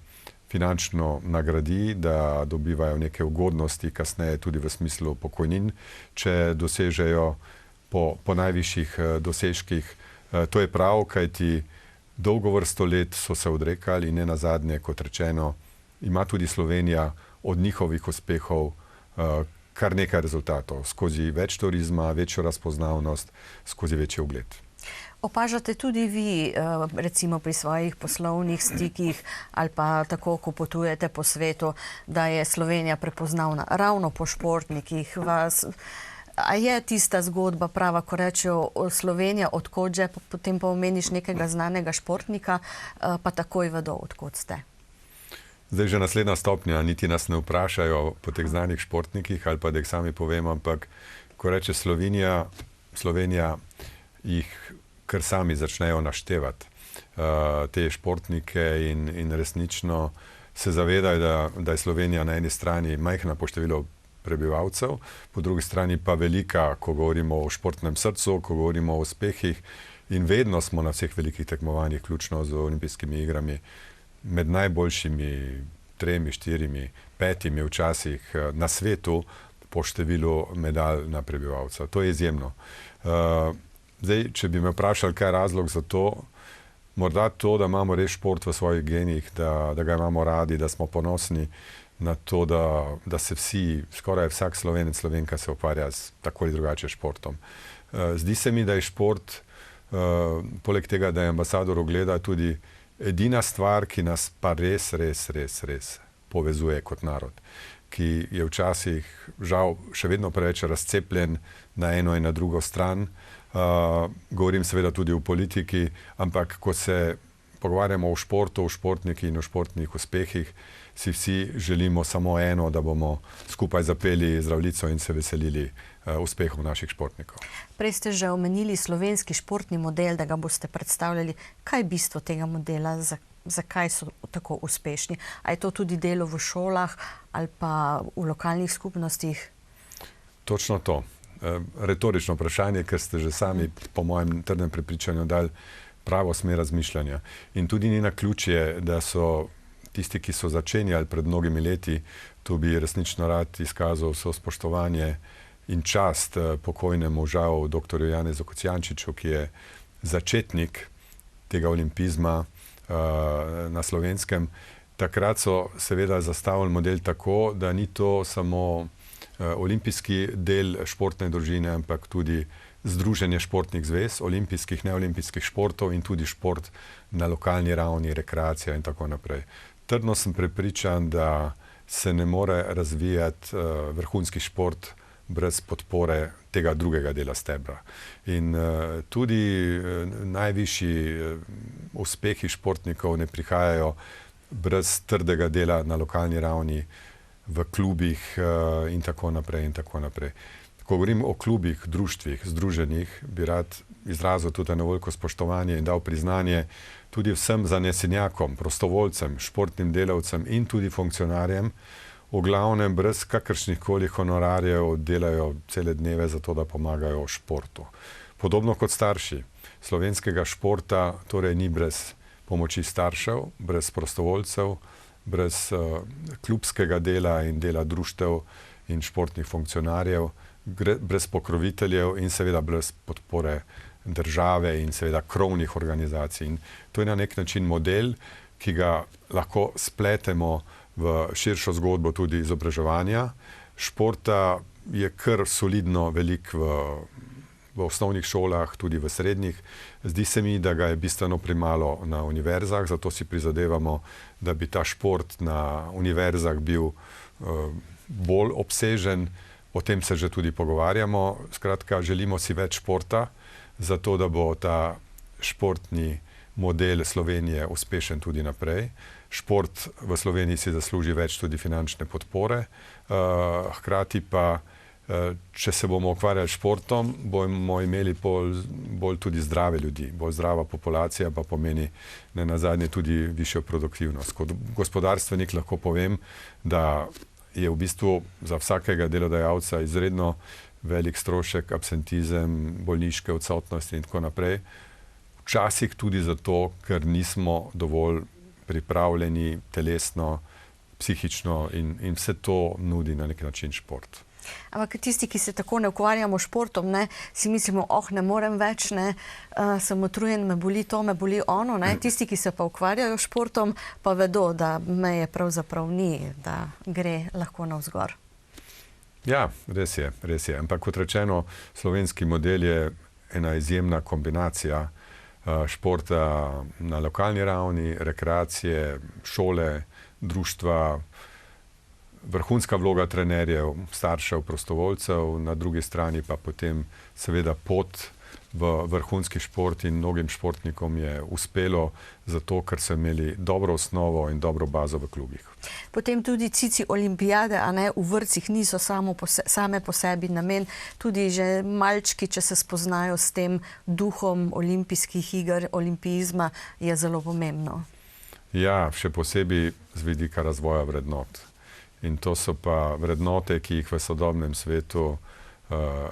finančno nagradi, da dobivajo neke ugodnosti, kasneje tudi v smislu pokojnin, če dosežejo po najvišjih dosežkih. To je prav, kajti dolgo vrsto let so se odrekali in nenazadnje, kot rečeno, ima tudi Slovenija od njihovih uspehov kar nekaj rezultatov, skozi več turizma, večjo razpoznavnost, skozi večji ugled.
Opažate tudi vi, recimo pri svojih poslovnih stikih ali pa tako, ko potujete po svetu, da je Slovenija prepoznavna ravno po športnikih. A je tista zgodba prava, ko rečejo Slovenija, odkot že, potem pa omeniš nekega znanega športnika, pa takoj vedo, odkot ste?
Zdaj že naslednja stopnja, niti nas ne vprašajo po teh znanih športnikih ali pa da jih sami povemo, ampak ko reče Slovenija, jih kar sami začnejo naštevati te športnike in resnično se zavedajo, da je Slovenija na eni strani majhna po številu prebivalcev, po drugi strani pa velika, ko govorimo o športnem srcu, ko govorimo o uspehih in vedno smo na vseh velikih tekmovanjih, ključno z olimpijskimi igrami, med najboljšimi 3, 4, 5 včasih na svetu po številu medalj na prebivalca. To je izjemno. Zdaj, če bi me vprašali, kaj je razlog za to, morda to, da imamo res šport v svojih genih, da ga imamo radi, da smo ponosni na to, da se vsi, skoraj vsak Slovenec, Slovenka se ukvarja s tako ali drugače športom. Zdi se mi, da je šport, poleg tega, da je ambasador ugleda, tudi edina stvar, ki nas pa res povezuje kot narod, ki je včasih, žal, še vedno preveč razcepljen na eno in na drugo stran. Govorim seveda tudi o politiki, ampak ko se pogovarjamo o športu, o športnikih in o športnih uspehih, si vsi želimo samo eno, da bomo skupaj zapeli Zdravljico in se veselili uspehov naših športnikov.
Prej ste že omenili slovenski športni model, da ga boste predstavljali. Kaj je bistvo tega modela? Zakaj so tako uspešni? A je to tudi delo v šolah ali pa v lokalnih skupnostih?
Točno to. Retorično vprašanje, ker ste že sami, po mojem trdnem prepričanju, dali pravo smer razmišljanja. In tudi ni naključje, da so tisti, ki so začenjali pred mnogimi leti, tu bi resnično rad izkazal vso spoštovanje in čast pokojnemu žal dr. Janezu Kocijančiču, ki je začetnik tega olimpizma na Slovenskem. Takrat so seveda zastavili model tako, da ni to samo olimpijski del športne družine, ampak tudi združenje športnih zvez, olimpijskih, neolimpijskih športov in tudi šport na lokalni ravni, rekreacija in tako naprej. Trdno sem prepričan, da se ne more razvijati vrhunski šport brez podpore tega drugega dela stebra. In tudi najvišji uspehi športnikov ne prihajajo brez trdega dela na lokalni ravni, v klubih in tako naprej in tako naprej. Ko govorim o klubih, društvih, združenjih, bi rad izrazil tudi eno veliko spoštovanje in dal priznanje tudi vsem zanesenjakom, prostovoljcem, športnim delavcem in tudi funkcionarjem, v glavnem brez kakršnih koli honorarjev delajo cele dneve za to, da pomagajo športu. Podobno kot starši slovenskega športa, torej ni brez pomoči staršev, brez prostovoljcev, brez klubskega dela in dela društev in športnih funkcionarjev, brez pokroviteljev in seveda brez podpore države in seveda krovnih organizacij. In to je na nek način model, ki ga lahko spletemo v širšo zgodbo tudi izobraževanja. Športa je kar solidno velik v osnovnih šolah, tudi v srednjih. Zdi se mi, da ga je bistveno premalo na univerzah, zato si prizadevamo, da bi ta šport na univerzah bil bolj obsežen. O tem se že tudi pogovarjamo. Skratka, želimo si več športa, zato da bo ta športni model Slovenije uspešen tudi naprej. Šport v Sloveniji si zasluži več tudi finančne podpore. Hkrati pa, če se bomo ukvarjali s športom, bomo imeli bolj tudi zdrave ljudi. Bolj zdrava populacija pa pomeni ne nazadnje tudi višjo produktivnost. Kot gospodarstvenik lahko povem, da je v bistvu za vsakega delodajalca izredno velik strošek, absentizem, bolniške odsotnosti in tako naprej. Včasih tudi zato, ker nismo dovolj pripravljeni telesno, psihično in vse to nudi na nek način šport.
Ampak tisti, ki se tako ne ukvarjamo s športom, si mislimo, ne morem več, sem utrujen, me boli to, me boli ono. Tisti, ki se pa ukvarjajo s športom, pa vedo, da meje pravzaprav ni, da gre lahko navzgor.
Ja, res je. Ampak kot rečeno, slovenski model je ena izjemna kombinacija športa na lokalni ravni, rekreacije, šole, društva, vrhunska vloga trenerjev, staršev, prostovoljcev, na drugi strani pa potem seveda pot v vrhunski šport in mnogim športnikom je uspelo zato, ker so imeli dobro osnovo in dobro bazo v klubih.
Potem tudi cici olimpijade, v vrtcih niso same po sebi namen, tudi že malčki, če se spoznajo s tem duhom olimpijskih iger, olimpizma, je zelo pomembno.
Ja, še posebej z vidika razvoja vrednot. In to so pa vrednote, ki jih v sodobnem svetu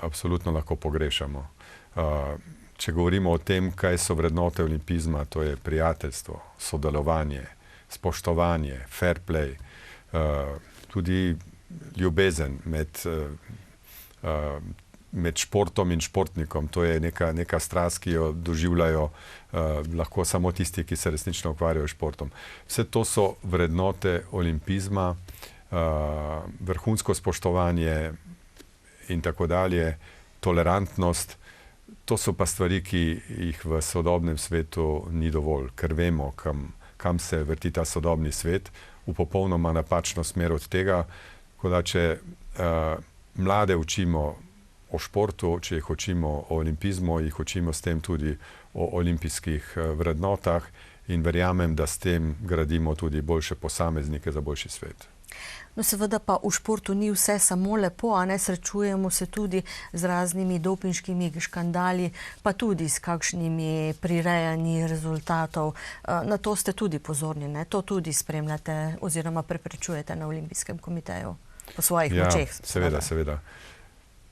absolutno lahko pogrešamo. Če govorimo o tem, kaj so vrednote olimpizma, to je prijateljstvo, sodelovanje, spoštovanje, fair play, tudi ljubezen med športom in športnikom. To je neka strast, ki jo doživljajo lahko samo tisti, ki se resnično ukvarjajo s športom. Vse to so vrednote olimpizma, vrhunsko spoštovanje in tako dalje, tolerantnost. To so pa stvari, ki jih v sodobnem svetu ni dovolj, ker vemo, kam se vrti ta sodobni svet, v popolnoma napačno smer od tega. Tako da, če mlade učimo o športu, če jih učimo o olimpizmu, jih učimo s tem tudi o olimpijskih vrednotah in verjamem, da s tem gradimo tudi boljše posameznike za boljši svet.
No, seveda pa v športu ni vse samo lepo, srečujemo se tudi z raznimi dopinškimi škandali, pa tudi s kakšnimi prirejanji rezultatov. Na to ste tudi pozorni, to tudi spremljate oziroma preprečujete na Olimpijskem komiteju po svojih močeh.
Seveda.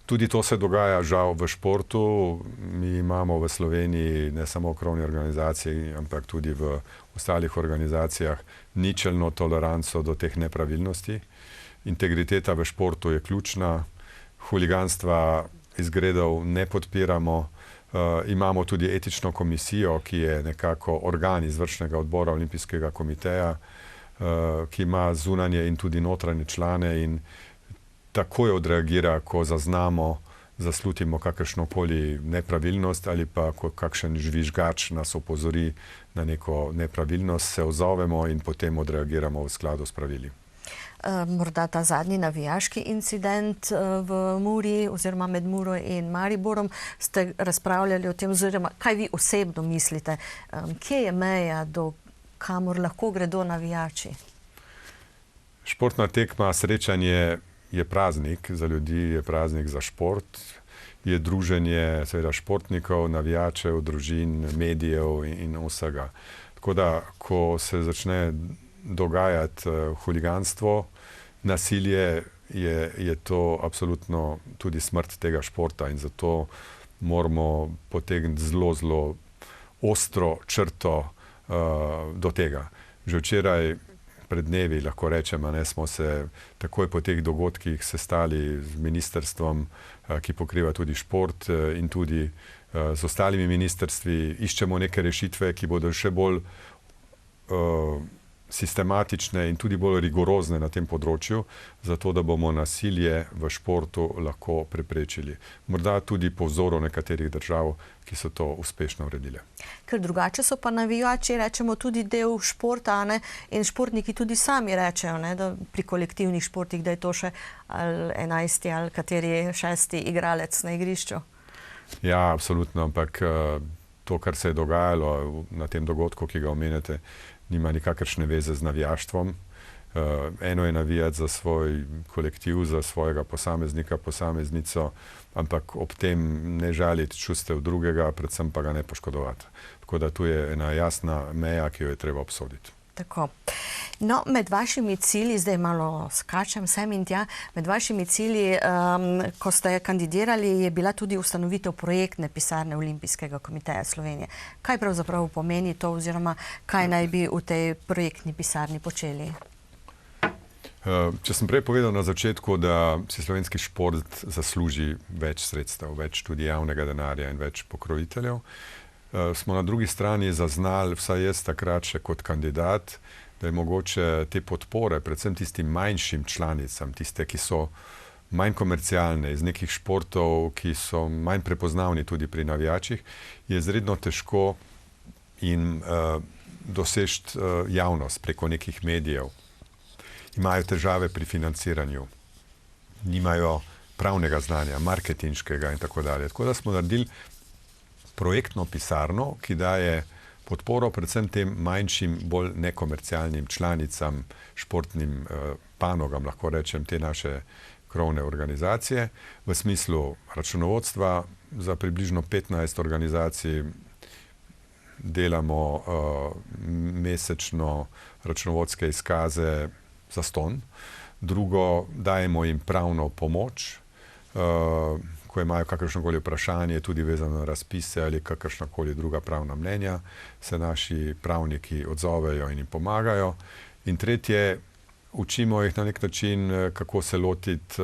Tudi to se dogaja žal v športu. Mi imamo v Sloveniji ne samo v krovni organizaciji, ampak tudi v ostalih organizacijah ničelno toleranco do teh nepravilnosti. Integriteta v športu je ključna, huliganstva, izgredov ne podpiramo. Imamo tudi etično komisijo, ki je nekako organ izvršnega odbora Olimpijskega komiteja, ki ima zunanje in tudi notranje člane in takoj odreagira, ko zaznamo, zaslutimo kakršnokoli nepravilnost ali pa ko kakšen žvižgač nas opozori na neko nepravilnost, se odzovemo in potem odreagiramo v skladu s pravili.
Morda ta zadnji navijaški incident v Muri oziroma med Muro in Mariborom, ste razpravljali o tem, oziroma kaj vi osebno mislite, kje je meja, do kamor lahko gredo navijači?
Športna tekma, srečanje je praznik za ljudi, je praznik za šport, je druženje seveda športnikov, navijačev, družin, medijev in vsega. Tako da, ko se začne dogajati huliganstvo, nasilje, je to absolutno tudi smrt tega športa in zato moramo potegniti zelo, zelo ostro črto do tega. Že včeraj, pred dnevi, lahko rečem, smo se takoj po teh dogodkih sestali z ministrstvom, ki pokriva tudi šport in tudi z ostalimi ministrstvi. Iščemo neke rešitve, ki bodo še bolj sistematične in tudi bolj rigorozne na tem področju, zato da bomo nasilje v športu lahko preprečili. Morda tudi po vzoru nekaterih držav, ki so to uspešno uredile.
Ker drugače so pa navijači, rečemo, tudi del športa, ne? In športniki tudi sami rečejo, ne? Da pri kolektivnih športih, da je to še ali 11. ali kateri 6. igralec na igrišču.
Ja, absolutno, ampak to, kar se je dogajalo na tem dogodku, ki ga omenjate, nima nikakršne veze z navijaštvom. Eno je navijati za svoj kolektiv, za svojega posameznika, posameznico, ampak ob tem ne žaliti čustev drugega, predvsem pa ga ne poškodovati. Tako da tu je ena jasna meja, ki jo je treba obsoditi.
Tako. No, med vašimi cilji, zdaj malo skačem sem in tja, med vašimi cilji, ko ste kandidirali, je bila tudi ustanovitev projektne pisarne Olimpijskega komiteja Slovenije. Kaj pravzaprav pomeni to oziroma kaj naj bi v tej projektni pisarni počeli?
Če sem prej povedal na začetku, da si slovenski šport zasluži več sredstev, več tudi javnega denarja in več pokroviteljev, smo na drugi strani zaznali, vsaj jaz takrat še kot kandidat, da je mogoče te podpore, predvsem tistim manjšim članicam, tiste, ki so manj komercialne, iz nekih športov, ki so manj prepoznavni tudi pri navijačih, je izredno težko in doseči javnost preko nekih medijev. Imajo težave pri financiranju, nimajo pravnega znanja, marketinškega in tako dalje. Tako da smo naredili projektno pisarno, ki daje podporo predvsem tem manjšim, bolj nekomercialnim članicam, športnim panogam, lahko rečem, te naše krovne organizacije. V smislu računovodstva za približno 15 organizacij delamo mesečno računovodske izkaze zastonj. Drugo, dajemo jim pravno pomoč, ko imajo kakršnokoli vprašanje, tudi vezano na razpise ali kakršnakoli druga pravna mnenja, se naši pravniki odzovejo in jim pomagajo. In tretje, učimo jih na nek način, kako se lotiti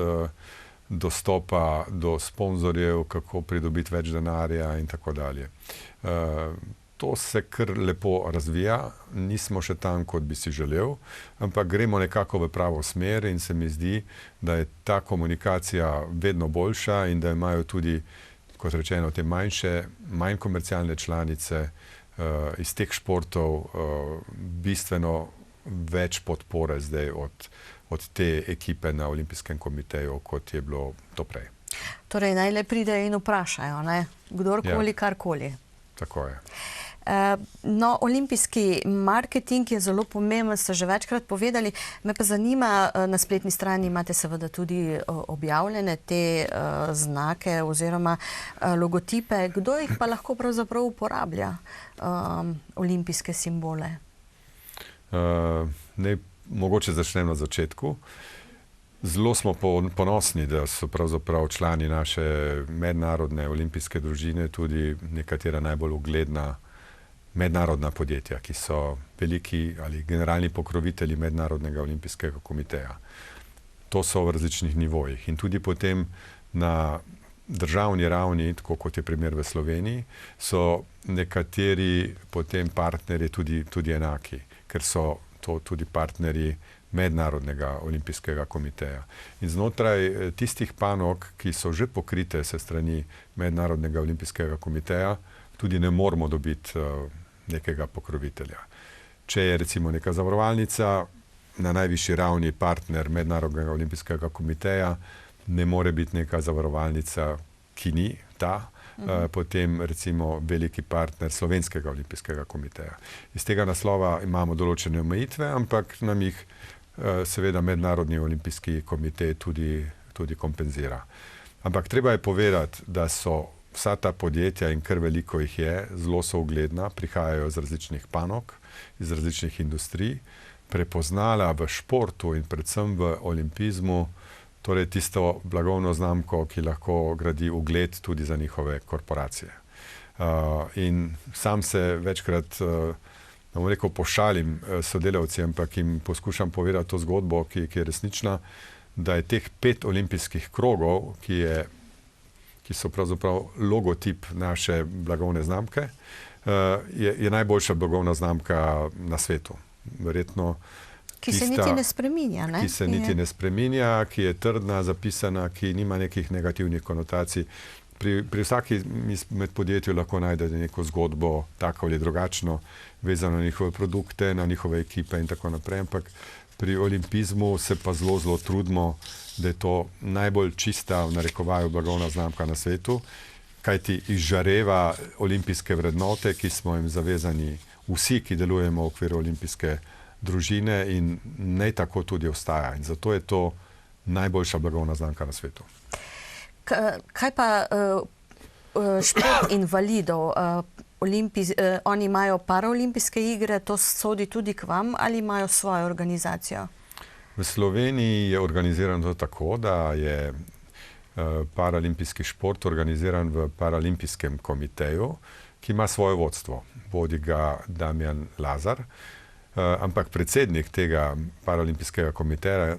dostopa do sponzorjev, kako pridobiti več denarja in tako dalje. To se kar lepo razvija, nismo še tam, kot bi si želel, ampak gremo nekako v pravo smer in se mi zdi, da je ta komunikacija vedno boljša in da imajo tudi, kot rečeno, te manjše, manj komercialne članice iz teh športov bistveno več podpore zdaj od te ekipe na Olimpijskem komiteju, kot je bilo to prej.
Torej, naj le pridejo in vprašajo, ne? Kdorkoli, karkoli.
Tako je.
No, olimpijski marketing je zelo pomemben, ste že večkrat povedali. Me pa zanima, na spletni strani imate seveda tudi objavljene te znake oziroma logotipe. Kdo jih pa lahko pravzaprav uporablja, olimpijske simbole?
Mogoče začnem na začetku. Zelo smo ponosni, da so pravzaprav člani naše mednarodne olimpijske družine tudi nekatera najbolj ugledna mednarodna podjetja, ki so veliki ali generalni pokrovitelji Mednarodnega olimpijskega komiteja. To so v različnih nivojih in tudi potem Na državni ravni, tako kot je primer v Sloveniji, so nekateri potem partnerji tudi enaki, ker so to tudi partnerji Mednarodnega olimpijskega komiteja. In znotraj tistih panog, ki so že pokrite se strani Mednarodnega olimpijskega komiteja, tudi ne moramo dobiti nekega pokrovitelja. Če je recimo neka zavarovalnica na najvišji ravni partner Mednarodnega olimpijskega komiteja, ne more biti neka zavarovalnica, ki ni ta, potem recimo veliki partner Slovenskega olimpijskega komiteja. Iz tega naslova imamo določene omejitve, ampak nam jih seveda Mednarodni olimpijski komitej tudi kompenzira. Ampak treba je povedati, da so vsa ta podjetja, in kar veliko jih je, zelo so ugledna, prihajajo iz različnih panog, iz različnih industrij, prepoznala v športu in predvsem v olimpizmu torej tisto blagovno znamko, ki lahko gradi ugled tudi za njihove korporacije. In sam se večkrat pošalim sodelavci, ampak jim poskušam povedati to zgodbo, ki je resnična, da je teh 5 olimpijskih krogov, ki so pravzaprav logotip naše blagovne znamke, je najboljša blagovna znamka na svetu. Verjetno
ki se niti ne spreminja.
Ki se niti ne spreminja, ki je trdna, zapisana, ki nima nekih negativnih konotacij. Pri vsaki med podjetju lahko najdete neko zgodbo, tako ali drugačno, vezano na njihove produkte, na njihove ekipe in tako naprej. Ampak pri olimpizmu se pa zelo trudimo, da je to najbolj čista, v narekovaju, blagovna znamka na svetu, kajti izžareva olimpijske vrednote, ki smo jim zavezani vsi, ki delujemo v okviru olimpijske družine, in naj tako tudi ostaja. In zato je to najboljša blagovna znamka na svetu.
Kaj pa šport invalidov? Oni imajo paraolimpijske igre, to sodi tudi k vam, ali imajo svojo organizacijo?
V Sloveniji je organizirano tako, da je paraolimpijski šport organiziran v Paraolimpijskem komiteju, ki ima svoje vodstvo. Vodi ga Damjan Lazar. Ampak predsednik tega paraolimpijskega komiteja,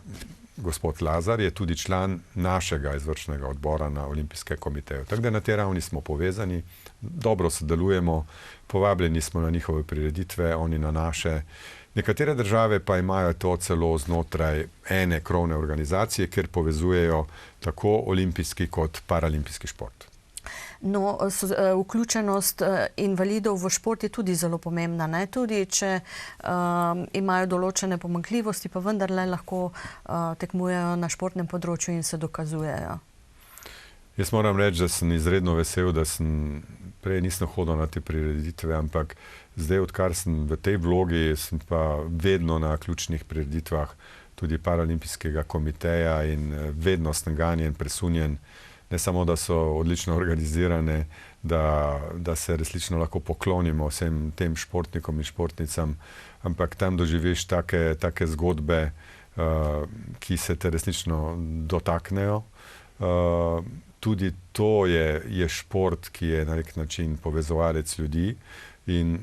gospod Lazar, je tudi član našega izvršnega odbora na olimpijskem komiteju. Tako da na tej ravni smo povezani, dobro sodelujemo, povabljeni smo na njihove prireditve, oni na naše. Nekatere države pa imajo to celo znotraj ene krovne organizacije, kjer povezujejo tako olimpijski kot paraolimpijski šport.
No, vključenost invalidov v šport je tudi zelo pomembna, ne? Tudi če imajo določene pomanjkljivosti, pa vendarle lahko tekmujejo na športnem področju in se dokazujejo.
Jaz moram reči, da sem izredno vesel, da prej nisem hodil na te prireditve, ampak zdaj, odkar sem v tej vlogi, sem pa vedno na ključnih prireditvah tudi Paraolimpijskega komiteja in vedno sem ganjen, presunjen. Ne samo, da so odlično organizirane, da se resnično lahko poklonimo vsem tem športnikom in športnicam, ampak tam doživiš take zgodbe, ki se te resnično dotaknejo. Tudi to je šport, ki je na nek način povezovalec ljudi in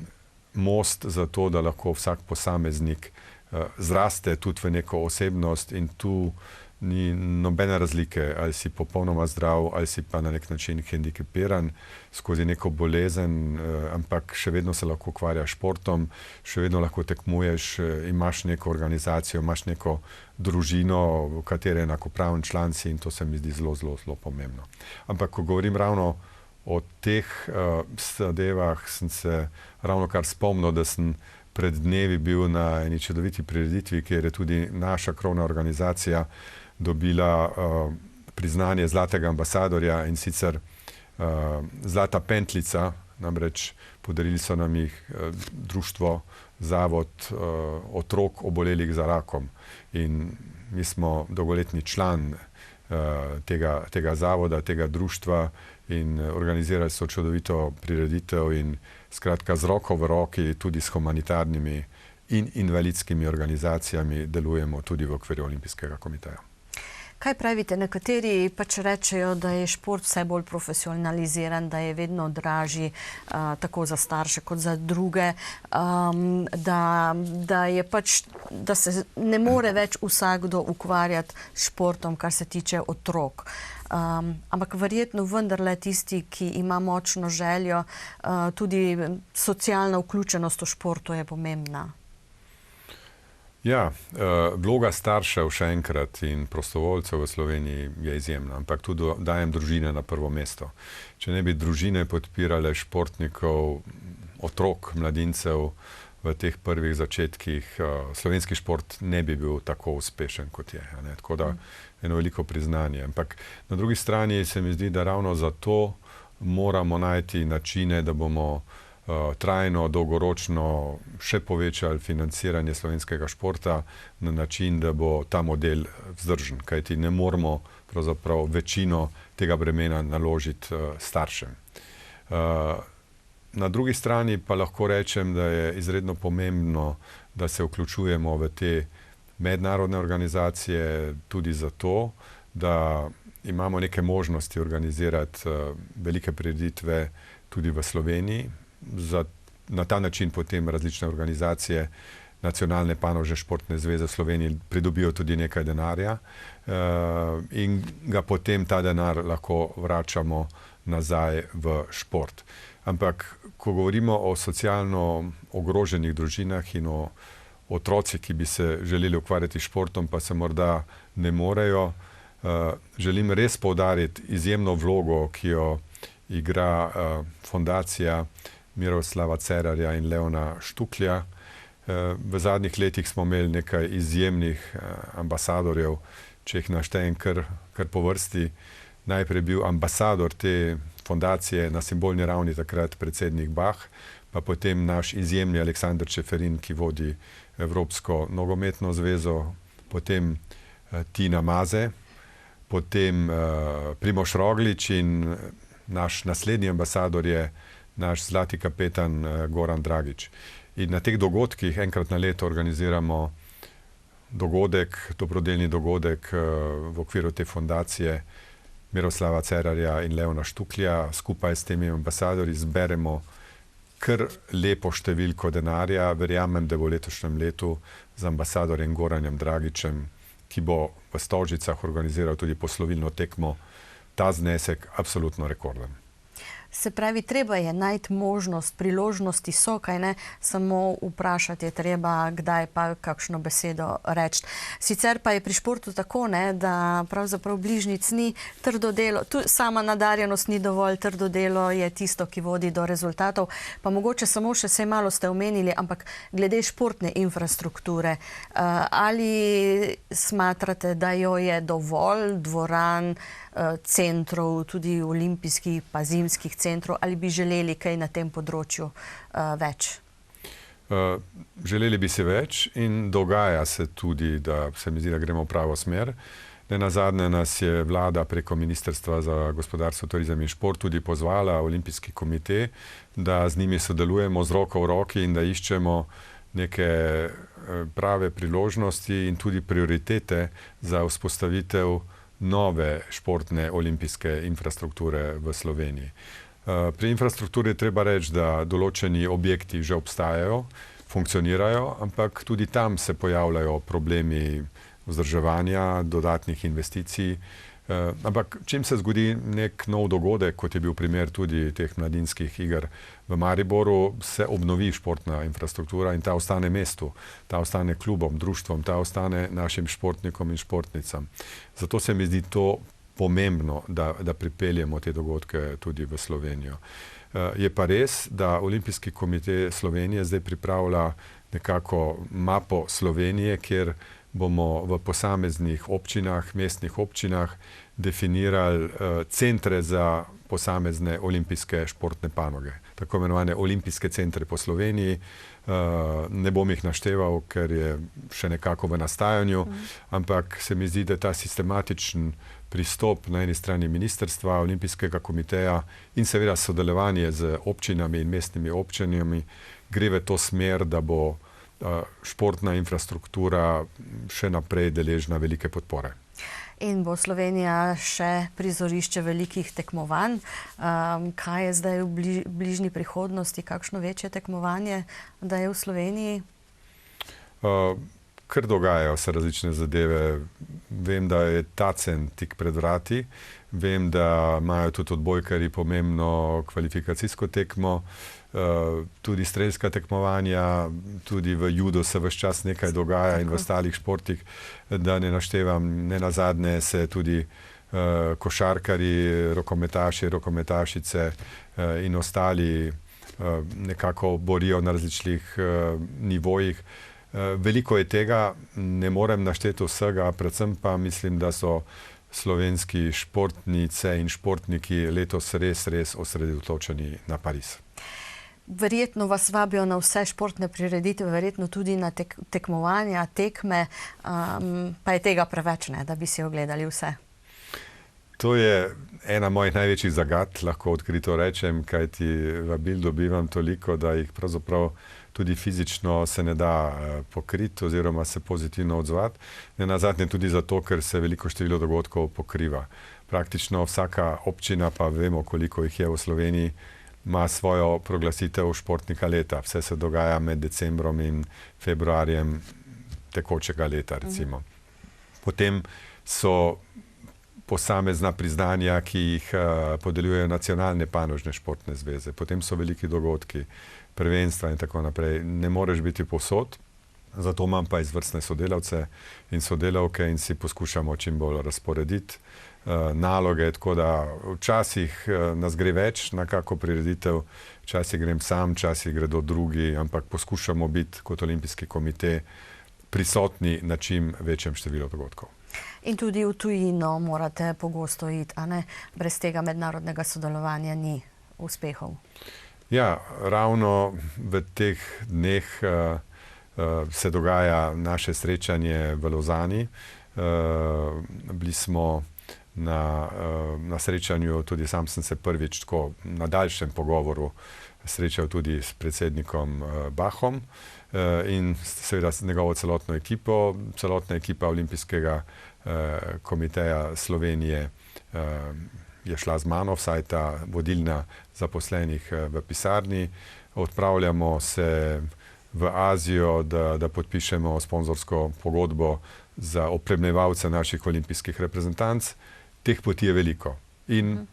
most za to, da lahko vsak posameznik zraste tudi v neko osebnost, in tu ni nobene razlike, ali si popolnoma zdrav, ali si pa na nek način hendikepiran skozi neko bolezen, ampak še vedno se lahko ukvarjaš športom, še vedno lahko tekmuješ, imaš neko organizacijo, imaš neko družino, v kateri enakopraven član si, in to se mi zdi zelo pomembno. Ampak ko govorim ravno o teh zadevah, sem se ravno kar spomnil, da sem pred dnevi bil na eni čudoviti prireditvi, kjer je tudi naša krovna organizacija dobila priznanje zlatega ambasadorja, in sicer zlata pentljica, namreč podarili so nam jih društvo, zavod otrok obolelih za rakom. In mi smo dolgoletni član tega zavoda, tega društva, in organizirali so čudovito prireditev in skratka z roko v roki tudi s humanitarnimi in invalidskimi organizacijami delujemo tudi v okviru Olimpijskega komiteja.
Kaj pravite? Nekateri pač rečejo, da je šport vse bolj profesionaliziran, da je vedno dražji tako za starše kot za druge, da je pač, da se ne more več vsakdo ukvarjati s športom, kar se tiče otrok. Ampak verjetno vendarle tisti, ki ima močno željo, tudi socialna vključenost v športu je pomembna.
Ja, vloga staršev še enkrat in prostovoljcev v Sloveniji je izjemna, ampak tudi dajem družine na prvo mesto. Če ne bi družine podpirale športnikov, otrok, mladincev v teh prvih začetkih, slovenski šport ne bi bil tako uspešen, kot je. Ne? Tako da eno veliko priznanje. Ampak na drugi strani se mi zdi, da ravno zato moramo najti načine, da bomo trajno, dolgoročno še povečali financiranje slovenskega športa na način, da bo ta model vzdržen, kajti ne moramo pravzaprav večino tega bremena naložiti staršem. Na drugi strani pa lahko rečem, da je izredno pomembno, da se vključujemo v te mednarodne organizacije tudi zato, da imamo neke možnosti organizirati velike prireditve tudi v Sloveniji. Na ta način potem različne organizacije, nacionalne panožne športne zveze v Sloveniji pridobijo tudi nekaj denarja in ga potem ta denar lahko vračamo nazaj v šport. Ampak, ko govorimo o socialno ogroženih družinah in o otrocih, ki bi se želeli ukvarjati s športom, pa se morda ne morejo, želim res poudariti izjemno vlogo, ki jo igra fundacija Miroslava Cerarja in Leona Štuklja. V zadnjih letih smo imeli nekaj izjemnih ambasadorjev, če jih naštejem kar po vrsti. Najprej bil ambasador te fundacije na simbolni ravni takrat predsednik Bach, pa potem naš izjemni Aleksander Čeferin, ki vodi Evropsko nogometno zvezo, potem Tina Maze, potem Primož Roglič in naš naslednji ambasador je naš zlati kapetan Goran Dragič. In na teh dogodkih enkrat na leto organiziramo dogodek, dobrodelni dogodek v okviru te fundacije Miroslava Cerarja in Leona Štuklja. Skupaj s temi ambasadorji zberemo kar lepo številko denarja. Verjamem, da bo v letošnjem letu z ambasadorjem Goranjem Dragičem, ki bo v Stožicah organiziral tudi poslovilno tekmo, ta znesek absolutno rekorden.
Se pravi, treba je najti možnost, priložnosti so, kaj ne, samo vprašati je treba, kdaj pa kakšno besedo reči. Sicer pa je pri športu tako, ne, da pravzaprav bližnjic ni, trdo delo, tu sama nadarjenost ni dovolj, trdo delo je tisto, ki vodi do rezultatov. Pa mogoče samo še se malo ste omenili, ampak glede športne infrastrukture, ali smatrate, da jo je dovolj dvoran, centrov, tudi olimpijskih, pa zimskih centrov, ali bi želeli kaj na tem področju več?
Želeli bi si več in dogaja se tudi, da se mi zdi, da gremo v pravo smer. Nenazadnje nas je vlada preko Ministrstva za gospodarstvo, turizem in šport tudi pozvala Olimpijski komite, da z njimi sodelujemo z roko v roki in da iščemo neke prave priložnosti in tudi prioritete za vzpostavitev nove športne olimpijske infrastrukture v Sloveniji. Pri infrastrukturi je treba reči, da določeni objekti že obstajajo, funkcionirajo, ampak tudi tam se pojavljajo problemi vzdrževanja, dodatnih investicij. Ampak čim se zgodi nek nov dogodek, kot je bil primer tudi teh mladinskih iger v Mariboru, se obnovi športna infrastruktura in ta ostane mestu, ta ostane klubom, društvom, ta ostane našim športnikom in športnicam. Zato se mi zdi to pomembno, da pripeljemo te dogodke tudi v Slovenijo. Je pa res, da Olimpijski komite Slovenije zdaj pripravlja nekako mapo Slovenije, kjer bomo v posameznih občinah, mestnih občinah definirali centre za posamezne olimpijske športne panoge. Tako imenovane olimpijske centre po Sloveniji. Ne bom jih našteval, ker je še nekako v nastajanju, ampak se mi zdi, da ta sistematičen pristop na eni strani ministrstva, Olimpijskega komiteja in seveda sodelovanje z občinami in mestnimi občinami gre v to smer, da bo športna infrastruktura še naprej deležna velike podpore.
In bo Slovenija še prizorišče velikih tekmovanj. Kaj je zdaj v bližnji prihodnosti, kakšno večje tekmovanje, da je v Sloveniji?
kar dogajajo se različne zadeve. Vem, da je Tacen tik pred vrati, vem, da imajo tudi odbojkarji pomembno kvalifikacijsko tekmo, tudi strelska tekmovanja, tudi v judo se ves čas nekaj dogaja in v ostalih športih, da ne naštevam, ne nazadnje se tudi košarkarji, rokometaši, rokometašice in ostali nekako borijo na različnih nivojih. Veliko je tega, ne morem našteti vsega, predvsem pa mislim, da so slovenski športnice in športniki letos res osredotočeni na Pariz.
Verjetno vas vabijo na vse športne prireditve, verjetno tudi na tekmovanja, tekme, pa je tega preveč, ne, da bi si ogledali vse.
To je ena mojih največjih zagat, lahko odkrito rečem, kajti vabil dobivam toliko, da jih pravzaprav tudi fizično se ne da pokriti oziroma se pozitivno odzvati. Nenazadnje tudi zato, ker se veliko število dogodkov pokriva. Praktično vsaka občina, pa vemo, koliko jih je v Sloveniji, ima svojo proglasitev športnika leta. Vse se dogaja med decembrom in februarjem tekočega leta, recimo. Potem so posamezna priznanja, ki jih podeljujejo nacionalne panožne športne zveze. Potem so veliki dogodki, prvenstva in tako naprej. Ne moreš biti povsod, zato imam pa izvrstne sodelavce in sodelavke in si poskušamo čim bolj razporediti naloge, tako da včasih nas gre več na kako prireditev, včasih grem sam, včasih gredo drugi, ampak poskušamo biti kot Olimpijski komite prisotni na čim večjem številu dogodkov.
In tudi v tujino morate pogosto iti, a ne? Brez tega mednarodnega sodelovanja ni uspehov.
Ja, ravno v teh dneh se dogaja naše srečanje v Lozani. Bili smo na srečanju, tudi sam sem se prvič tako na daljšem pogovoru srečal tudi s predsednikom Bachom in seveda s njegovo celotno ekipo. Celotna ekipa Olimpijskega komiteja Slovenije je šla z mano, vsaj ta vodilna zaposlenih v pisarni. Odpravljamo se v Azijo, da podpišemo sponzorsko pogodbo za opremljevalce naših olimpijskih reprezentanc. Teh poti je veliko. In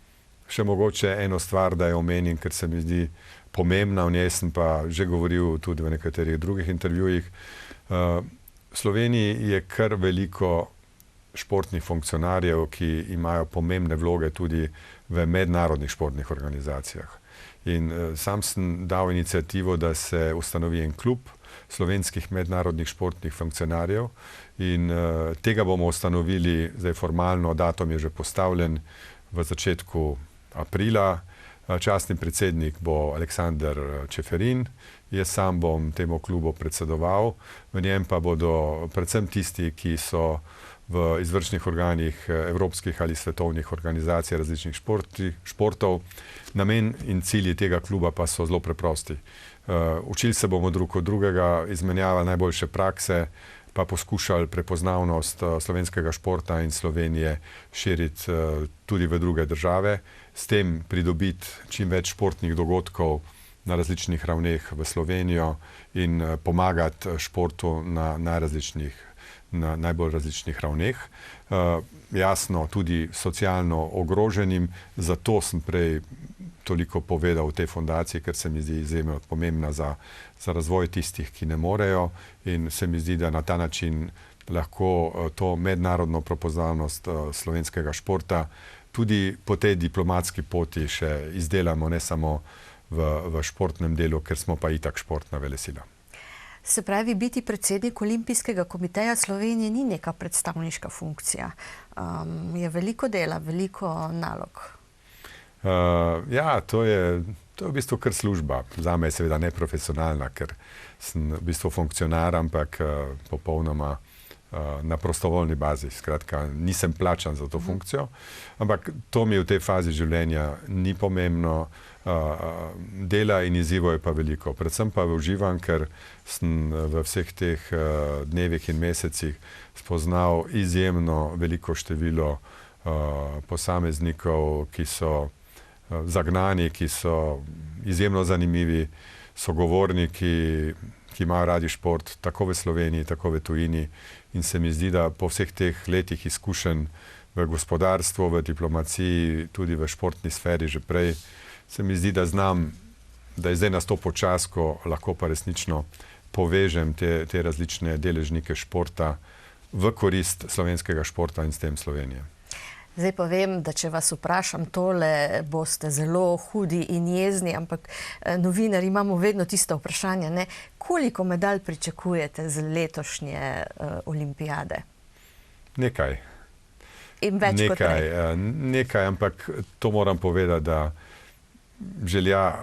še mogoče eno stvar, da je omenim, ker se mi zdi pomembna, v njej sem pa že govoril tudi v nekaterih drugih intervjujih. V Sloveniji je kar veliko športnih funkcionarjev, ki imajo pomembne vloge tudi v mednarodnih športnih organizacijah. In sam sem dal inicijativo, da se ustanovi en klub slovenskih mednarodnih športnih funkcionarjev in tega bomo ustanovili, zdaj formalno, datum je že postavljen v začetku aprila. Častni predsednik bo Aleksander Čeferin, jaz sam bom temu klubu predsedoval, v njem pa bodo predvsem tisti, ki so v izvršnih organih evropskih ali svetovnih organizacij različnih športov. Namen in cilji tega kluba pa so zelo preprosti. Učili se bomo drug od drugega, izmenjavali najboljše prakse, pa poskušali prepoznavnost slovenskega športa in Slovenije širiti tudi v druge države, s tem pridobiti čim več športnih dogodkov na različnih ravneh v Slovenijo in pomagati športu na najbolj različnih ravneh. Jasno, tudi socialno ogroženim, zato sem prej toliko povedal v tej fondaciji, ker se mi zdi izjemno pomembna za razvoj tistih, ki ne morejo, in se mi zdi, da na ta način lahko to mednarodno prepoznavnost slovenskega športa tudi po tej diplomatski poti še izdelamo, ne samo v športnem delu, ker smo pa itak športna velesila.
Se pravi, biti predsednik Olimpijskega komiteja Slovenije ni neka predstavniška funkcija. Je veliko dela, veliko nalog.
Ja, to je v bistvu kar služba. Zame je seveda neprofesionalna, ker sem v bistvu funkcionar, ampak popolnoma na prostovoljni bazi. Skratka, nisem plačan za to funkcijo, ampak to mi v tej fazi življenja ni pomembno. Dela in izzivov je pa veliko. Predvsem pa uživam, ker sem v vseh teh dnevih in mesecih spoznal izjemno veliko število posameznikov, ki so zagnani, ki so izjemno zanimivi, sogovorniki, ki imajo radi šport, tako v Sloveniji, tako v tujini. In se mi zdi, da po vseh teh letih izkušenj v gospodarstvu, v diplomaciji, tudi v športni sferi že prej, se mi zdi, da znam, da je zdaj nastopil čas, ko lahko pa resnično povežem te različne deležnike športa v korist slovenskega športa in s tem Slovenije.
Zdaj pa vem, da če vas vprašam tole, boste zelo hudi in jezni, ampak novinarji imamo vedno tisto vprašanje, ne? Koliko medalj pričakujete z letošnje olimpijade?
Nekaj.
In več kot prej?
Nekaj, ampak to moram povedati, da želja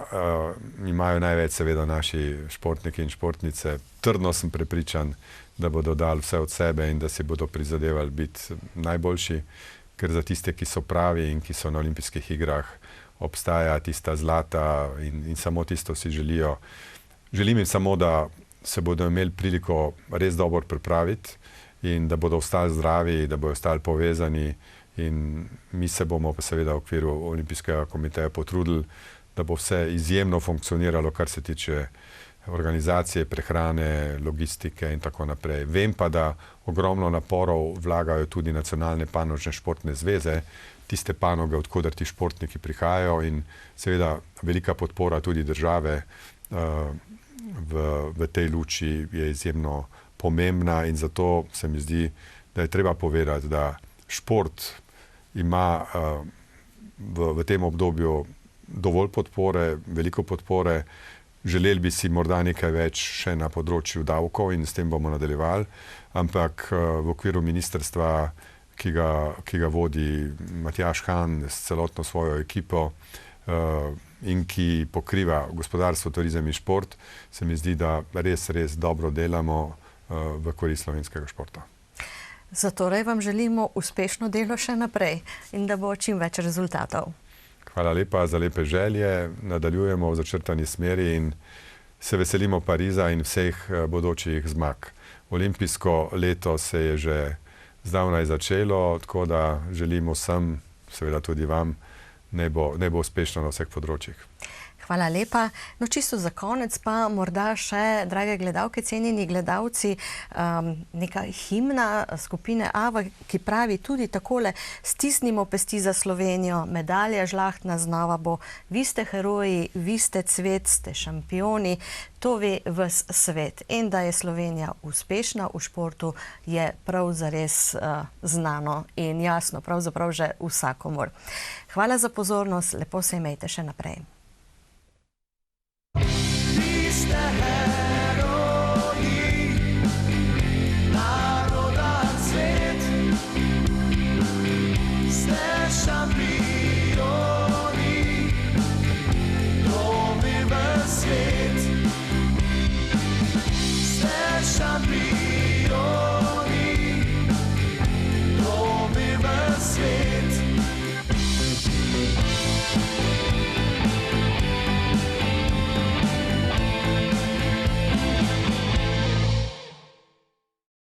imajo največ seveda naši športniki in športnice. Trdno sem prepričan, da bodo dali vse od sebe in da si bodo prizadevali biti najboljši, ker za tiste, ki so pravi in ki so na olimpijskih igrah, obstaja tista zlata in samo tisto si želijo. Želim jim samo, da se bodo imeli priliko res dobro pripraviti in da bodo ostali zdravi, da bodo ostali povezani. In mi se bomo pa seveda v okviru Olimpijskega komiteja potrudili, da bo vse izjemno funkcioniralo, kar se tiče organizacije, prehrane, logistike in tako naprej. Vem pa, da ogromno naporov vlagajo tudi nacionalne panožne športne zveze, tiste panoge, odkudar ti športniki prihajajo, in seveda velika podpora tudi države v tej luči je izjemno pomembna, in zato se mi zdi, da je treba povedati, da šport ima v tem obdobju dovolj podpore, veliko podpore. Želeli bi si morda nekaj več še na področju davkov in s tem bomo nadaljevali, ampak v okviru ministrstva, ki ga vodi Matjaž Han s celotno svojo ekipo in ki pokriva gospodarstvo, turizem in šport, se mi zdi, da res dobro delamo v korist slovenskega športa.
Zatorej vam želimo uspešno delo še naprej in da bo čim več rezultatov.
Hvala lepa za lepe želje, nadaljujemo v začrtani smeri in se veselimo Pariza in vseh bodočih zmag. Olimpijsko leto se je že zdavnaj začelo, tako da želimo vsem, seveda tudi vam, naj bo uspešno na vseh področjih.
Hvala lepa. No, čisto za konec pa morda še, drage gledalke, cenjeni gledalci, neka himna skupine AVA, ki pravi tudi takole: stisnimo pesti za Slovenijo, medalja žlahtna znova bo, vi ste heroji, vi ste cvet, ste šampioni, to ve ves svet. In da je Slovenija uspešna v športu, je prav zares znano in jasno, pravzaprav že vsakomur. Hvala za pozornost, lepo se imejte še naprej.